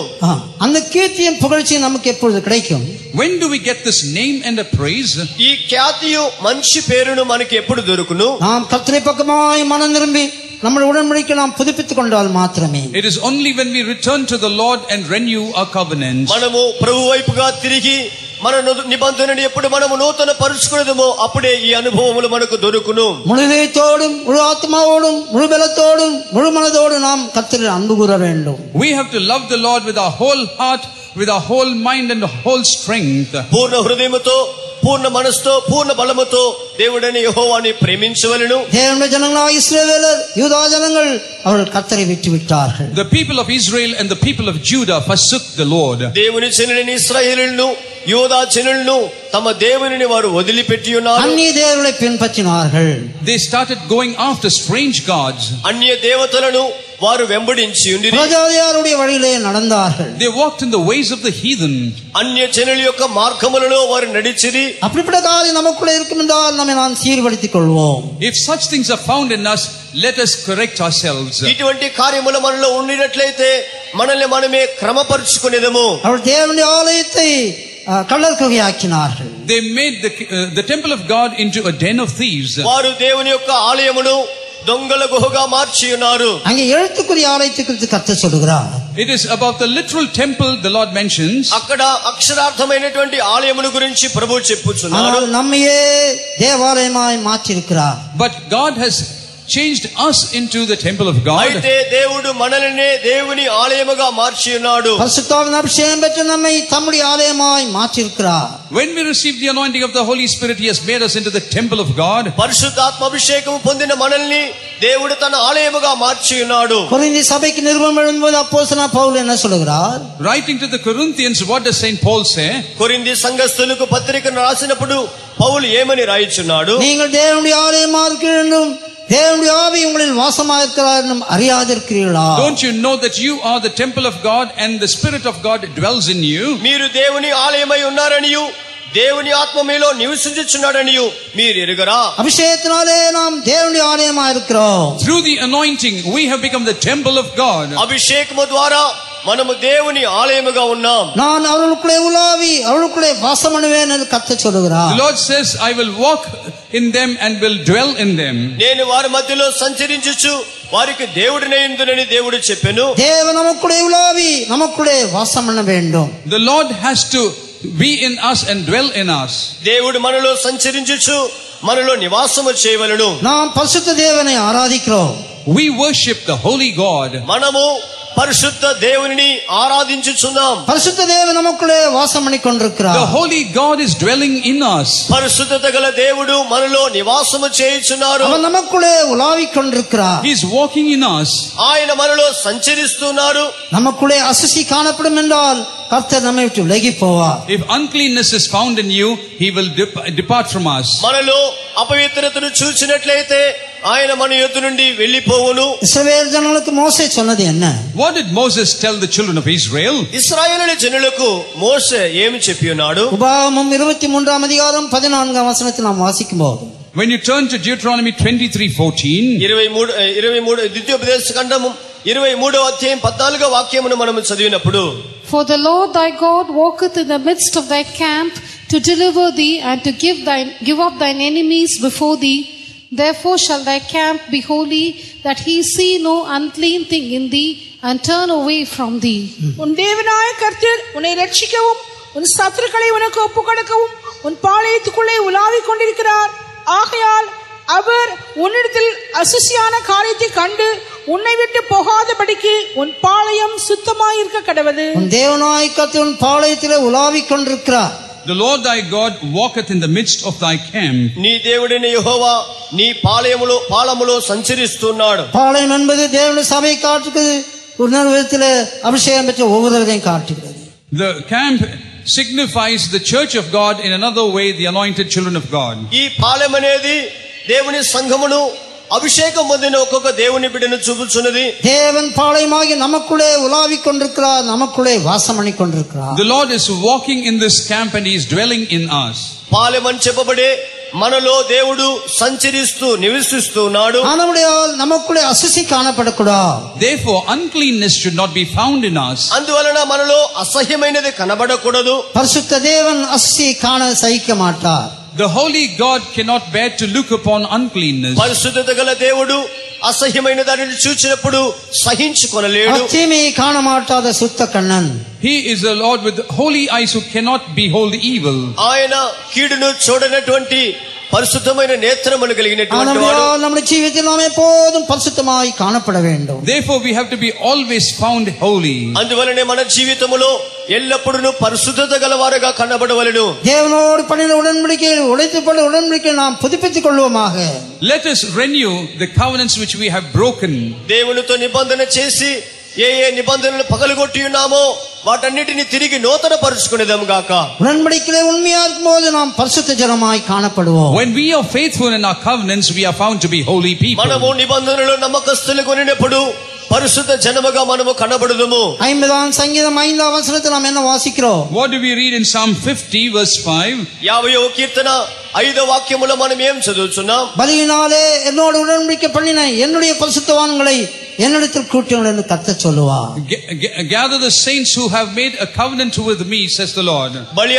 அந்த கீர்த்தியும் புகழ்ச்சியும் நமக்கு எப்பொழுது கிடைக்கும்? When do we get this name and a praise? ఈ ఖ్యాతియు మంచి పేరును మనకి ఎప్పుడు దొరుకును? நாம் கர்த்தரை பக்கமாய் மனம் திரும்பி நம்முடைய உடன்படிக்கையை நாம் புதுப்பித்துக் கொண்டால் மாத்திரமே. It is only when we return to the Lord and renew our covenant. మనము ప్రభు వైపుగా తిరిగి మన నిబంధనని ఎప్పుడు మనము నూతన పరుచుకునేదమో అప్పుడే ఈ అనుభవములు మనకు దొరుకును. முழு இதயத்தோடும் முழு ஆத்மாவோடும் முழு பலத்தோடும் முழு மனதோடும் நாம் கர்த்தரை அன்பு கூற வேண்டும். We have to love the Lord with our whole heart, with our whole mind and whole strength. పూర్ణ హృదయముతో పూర్ణ మనసుతో పూర్ణ బలముతో దేవుడైన యెహోవాని ప్రేమించవలెను. தேவனுடைய ஜனங்களாகிய இஸ்ரவேலர் யூதா ஜனங்கள் அவர்கள் கர்த்தரை விட்டுவிட்டார்கள். The people of Israel and the people of Judah forsook the Lord. దేవుని జనులైన ఇశ్రాయేలును యూదా జనులను తమ దేవునిని వారు వదిలిపెట్టి ఉన్నారు. అన్య దేవుళ్ళை பின்பற்றினார்கள். They started going after strange gods. అన్య దేవతలను వారు వెంబడించి ఉండిరి. ప్రజాదియారుடைய వழியிலே நடந்தார்கள். They walked in the ways of the heathen. అన్య జనుల యొక్క మార్గములలో వారు నడిచిరి. அப்படிப்பட்ட காரியம் நமக்குள்ளே இருக்கும் என்றால் நம்மை நாம் சீர்படுத்திக் கொள்வோம். If such things are found in us, let us correct ourselves. ఇటువంటి కార్యములు మనలో ఉండినట్లయితే మనల్ని మనమే క్రమపరుచుకునేదము. அவர்கள் தேவனுடைய ஆலயத்தை கள்ளர் குகையாக்கினார்கள். They made the temple of God into a den of thieves. వారు దేవుని యొక్క ఆలయమును దొంగల గుహగా మార్చి ఉన్నారు. அங்கே எழுத்துக்குரிய ஆலயத்தை குறித்து கர்த்தர் சொல்கிறார். It is about the literal temple the Lord mentions. అక్కడ అక్షరార్థమైనటువంటి ఆలయమును గురించి ప్రభువు చెప్పుచున్నారు. நம்மையே தேவாலயமாய் மாற்றியிருக்கிறார். But God has changed us into the temple of God. అయితే దేవుడు మనల్ని దేవుని ఆలయముగా మార్చి ఉన్నాడు. பரிசுத்தாவின் அபிஷேகம் பெற்று நம்மை தம்முடைய ஆலயமாய் மாற்றியிருக்கிறார். When we receive the anointing of the Holy Spirit, He has made us into the temple of God. పరిశుద్ధాత్మ అభిషేకం పొందిన మనల్ని దేవుడు తన ఆలయముగా మార్చి ఉన్నాడు. கொரிந்தி சபைக்கு நிருபம் எழுதும்போது அப்போஸ்தலனான பவுல் என்ன சொல்கிறார்? Writing to the Corinthians, what does Saint Paul say? కొరింథీ సంఘస్థులకు పత్రికను రాసినప్పుడు పౌలు ఏమని రాయిచున్నాడు? நீங்கள் தேவனுடைய ஆலயமாக இருக்கிறீர்கள், தேவனுடைய ஆவி உங்களில் வாசமாயிருக்கிறார் என்று அறியாதிருக்கிறீர்களா? Don't you know that you are the temple of God and the Spirit of God dwells in you? మీరు దేవుని ఆలయమై ఉన్నారనియు దేవుని ఆత్మ మీలో నివసించుచున్నాడనియు మీరు ఎరుగరా? அபிஷேகத்தினாலே நாம் தேவனுடைய ஆலயமாக இருக்கிறோம். Through the anointing, we have become the temple of God. అభిషేకము ద్వారా మనము దేవుని ఆలయముగా ఉన్నాం. நான் அவர்களுக்குள்ளே உலாவி அவர்களுக்குள்ளே வாசம் பண்ணுவேன் என்று கர்த்தர் சொல்கிறார். The Lord says, I will walk in them and will dwell in them. నేను వారి మధ్యలో సంచరించుచు వారికి దేవుడినైందునని దేవుడు చెప్పెను. தேவன் நமக்குள்ளே உலாவி நமக்குள்ளே வாசம் பண்ண வேண்டும். The Lord has to be in us and dwell in us. దేవుడు మనలో సంచరించుచు మనలో నివాసము చేయవలెను. நாம் பரிசுத்த தேவனை ஆராதிக்கிறோம். We worship the holy God. మనము పరిశుద్ధ దేవునిని ఆరాధించుచున్నాం. பரிசுத்த தேவன் நமக்குள்ளே வாசம் பண்ணி கொண்டிருக்கிறார். The holy God is dwelling in us. పరిశుద్ధత గల దేవుడు మనలో నివాసము చేయుచున్నారు. அவன் நமக்குள்ளே உலாவிக் கொண்டிருக்கிறார். He is walking in us. ఆయన మనలో సంచరిస్తున్నారు. நமக்குள்ளே அசுசி காணப்படும் என்றால் கர்த்தர் நம்மை விட்டு விலகி போவார். If uncleanness is found in you, He will depart from us. మనలో అపవిత్రతను చూచినట్లయితే ఆయన మన యొద్ద నుండి వెళ్ళిపోవును. இஸ்ரவேல் ஜனங்களுக்கு மோசே சொன்னது என்ன? What did Moses tell the children of Israel? ఇశ్రాయేలు జనులకు మోషే ఏమి చెప్పి ఉన్నాడు? உபாகமம் 23 அதிகாரம் 14 வசனத்தை நாம் வாசிக்கும்போது, When you turn to Deuteronomy 23:14, 23 ద్వితీయోపదేశ కాండము 23వ అధ్యాయం 14వ వాక్యమును మనము చదివినప్పుడు, For the Lord thy God walketh in the midst of thy camp to deliver thee and to give up thine enemies before thee. Therefore shall thy camp be holy, that he see no unclean thing in thee and turn away from thee. உன் தேவனாய கர்த்தர் உன்னை ரட்சிக்கவும் உன் சத்துருக்களை உனக்கு ஒப்புக்கொடுக்கவும் உன் பாளையத்துக்குள்ளே உலாவிக் கொண்டிருக்கிறார். ஆகையால் அவர் உன்னிடத்தில் அசுசியான காரியத்தை கண்டு உன்னை விட்டு போகாதபடிக்கு உன் பாளையம் சுத்தமாயிருக்க கடவது. உன் தேவனாய கர்த்தர் உன் பாளையத்திலே உலாவிக் கொண்டிருக்கிறார். The Lord thy God walketh in the midst of thy camp. నీ దేవుడైన యెహోవా నీ పాళములో సంచరిస్తున్నాడు. பாளையம் என்பது தேவனுடைய சபை காட்டுகிறது. ஒரு விதத்திலே அபிஷேகம் பெற்ற ஒவ்வொருவரையும் காட்டுகிறது. The camp signifies the church of God, in another way the anointed children of God. ఈ పాళెం అనేది దేవుని సంఘమును అభిషేకం పొందిన ఒక్కొక్క దేవుని బిడ్డను చూపుచున్నది. தேவன் பாளையமாகி நமக்குள்ளே உலாவிக் கொண்டிருக்கிறார், நமக்குள்ளே வாசம் பண்ணி கொண்டிருக்கிறார். The Lord is walking in this camp and he is dwelling in us. పాళెం అని చెప్పబడే మనలో దేవుడు సంచరిస్తూ నివసిస్తున్నాడు. நமக்குள்ளே அசுசி காணப்படக்கூடாது. Therefore uncleanness should not be found in us. అందువలన మనలో అసహ్యమైనది కనబడకూడదు. పరిశుద్ధ தேவன் அசுசி காண சகிக்க மாட்டார். The holy God cannot bear to look upon uncleanness. పరిశుద్ధత గల దేవుడు అసహ్యమైన దానిని చూచినప్పుడు సహించుకొనలేడు. అతీమి కాణమాటాద సుత్త Kannan. He is the Lord with holy eyes who cannot behold evil. ఆయన కీడును చూడనటువంటి పరిశుద్ధమైన నేత్రములు కలిగినటువంటి వాడు. നമ്മുടെ ജീവിതത്തിൽ നാം എപ്പോഴും പരിശുദ്ധമായി കാണപ്പെட வேண்டும். Therefore we have to be always found holy. అందువలనే మన జీవితములో ఎల్లప్పుడూ పరిశుద్ధత గలవారుగా కనబడవలెను. தேவனோடு பண்ணின உடன்படிக்கையை உடைத்துப்பட்ட உடன்படிக்கையை நாம் புதுப்பித்துக் கொள்வோமாக. Let us renew the covenants which we have broken. దేవునితో నిబంధన చేసి ఏ నిబంధనలు పగలగొట్టి ఉన్నామో వాటన్నిటిని తిరిగి నూతన పరుచుకునేదాం గాక. உடன்படிக்கையிலே உண்மையா இருக்கும்போது நாம் பரிசுத்த ஜனமாய் காணப்படுவோம். When we are faithful in our covenants, we are found to be holy people. మనము నిబంధనలు నమ్మకస్తులుగా ఉన్నప్పుడు పరిశుద్ధ జనముగా మనము కనబడుదుము. 50వ సంగీతం 5వ వచనத்தில் நாம் என்ன வாசிக்கிறோம்? What do we read in Psalm 50 verse 5? 50వ కీర్తన 5వ వాక్యములో మనం ఏం చదువుతున్నాం? బలిயினாலே என்னோடு உடன்படிக்கை பண்ணின என்னுடைய பரிசுத்தவான்களை என்னிடத்தில் கூட்டுங்கள் என்று கர்த்தர் சொல்லுவார். Gather the saints who have made a covenant with me, says the Lord. బలి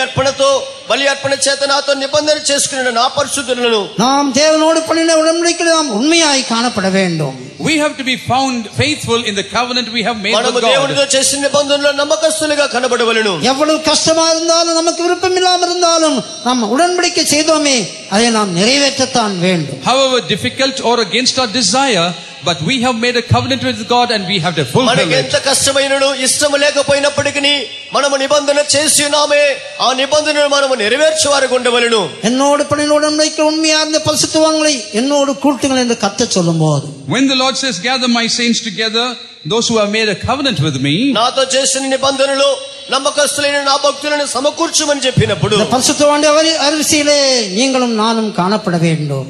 అర్పణ చేత నాతో నిబంధన చేసుకున్న నా పరిశుద్ధులను நாம் தேவனோடு பண்ணின உடன்படிக்கையில் நாம் உண்மையாய் காணப்பட வேண்டும். We have to be found faithful in the covenant we have made with God. దేవునితో చేసిన నిబంధనలో నమ్మకస్తులుగా కనబడవలెను. எவ்வளவு கஷ்டமா இருந்தாலும் நமக்கு விருப்பம் இல்லாமல் இருந்தாலும் நாம் உடன்படிக்கை செய்தோமே அதை நாம் நிறைவேற்றத்தான் வேண்டும். However difficult or against our desire, but we have made a covenant with God and we have to fulfill it. మనకి ఎంత కష్టమైనను ఇష్టము లేకపోయినప్పటికీ మనము నిబంధన చేసి ఉన్నామే ఆ నిబంధనను మనము నెరవేర్చేవారుగా ఉండవలెను. என்னோடு பண்ணின உடன்படிக்கை உண்மையா இருந்த பரிசுத்தவான்களை என்னோடு கூட்டுங்கள் என்று கர்த்தர் சொல்லும்போது, when the Lord says gather my saints together, those who have made a covenant with me, నాతో చేసిన నిబంధనలో నమ్మకస్తులైన నా భక్తులను సమకూర్చుమని చెప్పినప్పుడు பரிசுத்தவான்களுடைய அரிசியிலே நீங்களும் நானும் காணப்பட வேண்டும்.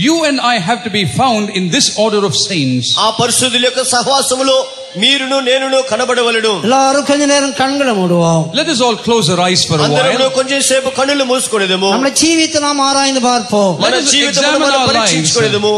You and I have to be found in this order of saints. ఆ పరిశుద్ధుల యొక్క సహవాసములో మీరును నేనును కనబడవలెను. எல்லாரும் கொஞ்ச நேரம் கண்களை மூடுவோம். Let us all close our eyes for a while. అందరూ కొంచెం సేపు కన్నులు మూసుకొనేదము. మన జీవితం நாம் ఆరాய்ந்து பார்ப்போம். మన జీవితమును మనం పరీక్షించుకొనేదము.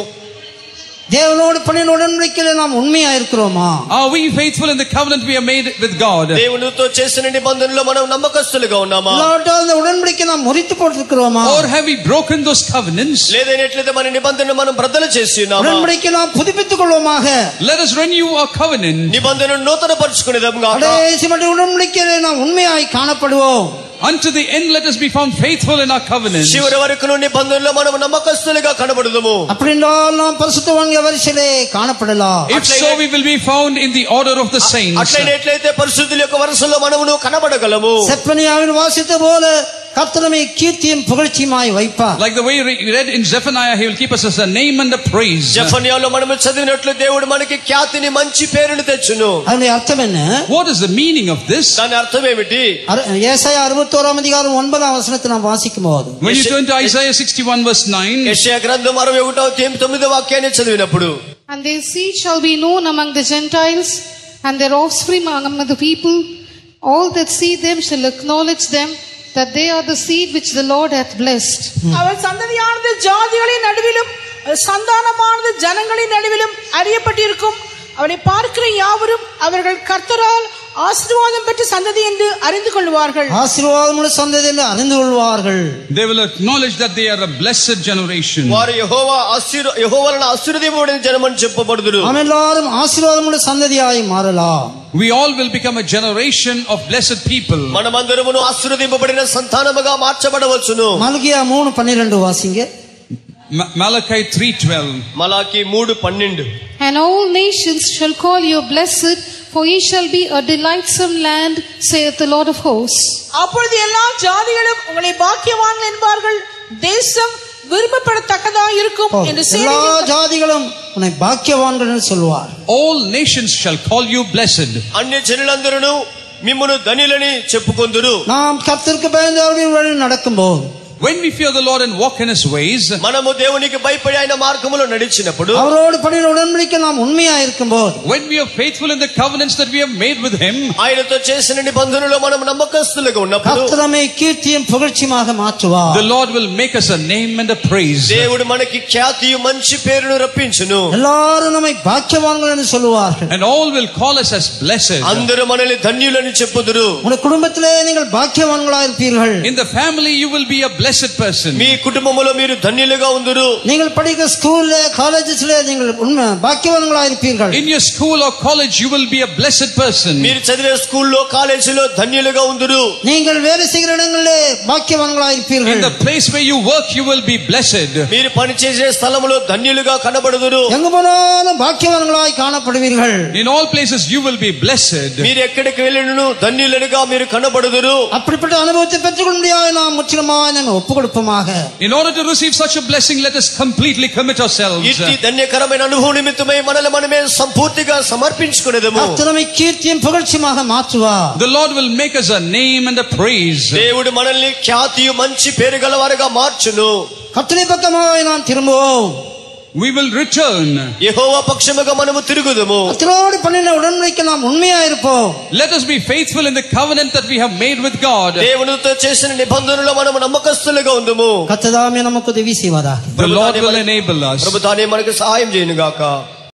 தேவனோடு பண்ணின உடன்படிக்கையிலே நாம் உண்மையா இருக்கிறோமா? Are we faithful in the covenant we have made with God? దేవునితో చేసిన నిబంధనలో మనం నమ్మకస్తులుగా ఉన్నామా? లేదంటే அந்த உடன்படிக்கை நாம் మురిத்து పోట్టుக்கிறோமா? Or have we broken those covenants? లేదనేట్లయితే మన నిబంధనను మనం బద్దలు చేసి ఉన్నామా? உடன்படிக்கை நாம் புதுப்பித்துக் கொள்வோமாக. Let us renew our covenant. నిబంధనను నూతనపరచుకొనేదాం గాక. கடைசி மட்டும் உடன்படிக்கையிலே நாம் உண்மையாய் காணப்படுவோம். Unto the end let us be found faithful in our covenant. చివరి వరకు నిబంధనలో మనం నమ్మకస్తులుగా కనబడుదుము. அப்படினால் நாம் பரிசுத்தவான்கள் வரிசையிலே காணப்படலாம். If so, we will be found in the order of the saints. అట్లనేట్లయితే పరిశుద్ధుల యొక్క వరుసలో మనమును కనబడగలము. సెఫనియావిని వాసిత போல கர்த்தர் நம்மை கீர்த்தியும் புகழ்ச்சியுமாய் வைப்பார். Like the way we read in Zephaniah, he will keep us as a name and a praise. జెఫన్యాలో మనము చదివినట్లు దేవుడు మనకి ఖ్యాతిని మంచి పేరును తెచ్చును. அதனுடைய அர்த்தம் என்ன? What is the meaning of this? దాని అర్థం ఏమిటి? ஏசாயா 61 அதிகாரம் 9 வசனத்தை நாம் வாசிக்கும்போது, When you turn to Isaiah 61 verse 9, యెషయా గ్రంథం 61వ అధ్యాయం 9వ వాక్యాన్ని చదివినప్పుడు, And their seed shall be known among the Gentiles, and their offspring among the people. All that see them shall acknowledge them, that they are the seed which the Lord hath blessed. அவர் சந்ததியானது ஜாதிகளின் நடுவிலும் சந்தானமானது ஜனங்களின் நடுவிலும் அறியப்பட்டிருக்கும். அவரை பார்க்கிற யாவரும் அவர்கள் கர்த்தரால் ஆசீர்வாதம் பெற்ற சந்ததி என்று அறிந்து கொள்வார்கள். ஆசீர்வாதமுள்ள சந்ததி என்று அறிந்து கொள்வார்கள். They will acknowledge that they are a blessed generation. వారు యెహోవాను ఆశీర్వదింపబడిన జనమని చెప్పబడుదురు. ఆమెల్లాரும் ఆశీర్వాదముள்ள సందదియాయి మారலாம். We all will become a generation of blessed people. మనమందరమును ఆశీర్వదింపబడిన సంతానముగా మార్చబడవచ్చును. మల్కియా 3:12 వాసింగే. Malachi 3:12. మలాకి 3:12. And all nations shall call you blessed, for ye shall be a delightsome land, saith the Lord of hosts. அப்பொழுது எல்லா ஜாதிகளும் உங்களை பாக்கியவான்கள் என்பார்கள், தேசம் விரும்பப்படத்தக்கதா இருக்கும் என்று எல்லா ஜாதிகளும் உன்னை பாக்கியவான்கள் என்று சொல்வார். All nations shall call you blessed. అన్ని జనులందరూ మిమ్మును ధనిలని చెప్పుకొందురు. நாம் கர்த்தருக்கு பயந்து அவருடைய வழியில் நடக்கும்போது, When we fear the Lord and walk in His ways, మనము దేవునికి భయపడి ఆయన మార్గములో నడిచినప్పుడు, அவரோடு பண்ணின உடன்படிக்கை நாம் உண்மையா இருக்கும்போது, when we are faithful in the covenants that we have made with Him, ఆయనతో చేసిన నిబంధనలో మనం నమ్మకస్తులుగా ఉన్నప్పుడు, கர்த்தர் நம்மை கீர்த்தியும் புகழ்ச்சியுமாக மாற்றுவார். the Lord will make us a name and a praise. దేవుడు మనకి ఖ్యాతియు మంచి పేరును రప్పించును. எல்லாரும் நம்மை பாக்கியவான்கள் என்று சொல்லுவார்கள். And all will call us as blessed. అందరూ మనల్ని ధన్యులని చెప్పుదురు. உங்கள் குடும்பத்திலே நீங்கள் பாக்கியவான்களாக இருப்பீர்கள். In the family you will be a blessed person. మీ కుటుంబములో మీరు ధన్యులుగా ఉందురు. நீங்கள் படிக்கிற ஸ்கூல்ல காலேஜஸ்ல நீங்கள் பாக்கியவான்களாக இருப்பீர்கள். In your school or college you will be a blessed person. మీరు చదివే స్కూల్లో కాలేజీలో ధన్యులుగా ఉందురు. நீங்கள் வேலை செய்கிற இடங்களிலே பாக்கியவான்களாக இருப்பீர்கள். In the place where you work you will be blessed. మీరు పనిచేసే స్థలములో ధన్యులుగా కనబడుదురు. எங்கு போனாலும் பாக்கியவான்களாய் காணப்படுவீர்கள். In all places you will be blessed. మీరు ఎక్కడికి వెళ్ళినను ధన్యులుగా మీరు కనబడుదురు. அப்படிப்பட்ட அனுபவத்தை பெற்றுக்கொள்ள முடியாது நாம் முற்றிலுமாய் நம்ம ஒப்புக்கொடுப்போமாக. In order to receive such a blessing, let us completely commit ourselves. ఇట్టి ధన్యకరమైన అనుభవం నిమిత్తమై మనల్ని మనమే సంపూర్తిగా సమర్పించుకొనేదము. கர்த்தர் நம்மை கீர்த்தியும் புகழ்ச்சியுமாக மாற்றுவார். The Lord will make us a name and a praise. దేవుడు మనల్ని ఖ్యాతియు మంచి పేరు గలవారుగా మార్చును. கர்த்தரின் பக்கமாய் நாம் திரும்புவோம். We will return. యెహోవా పక్షముగా మనము తిరుగుదుము. கர்த்தரோடு பண்ணின உடன்படிக்கை நாம் உண்மையா இருப்போம். Let us be faithful in the covenant that we have made with God. దేవునితో చేసిన నిబంధనలో మనము నమ్మకస్తులుగా ఉందుము. கர்த்தர் தாமே நமக்கு உதவி செய்வாராக. The Lord will enable us. ప్రభు తానే మనకు సహాయం చేయను గాక.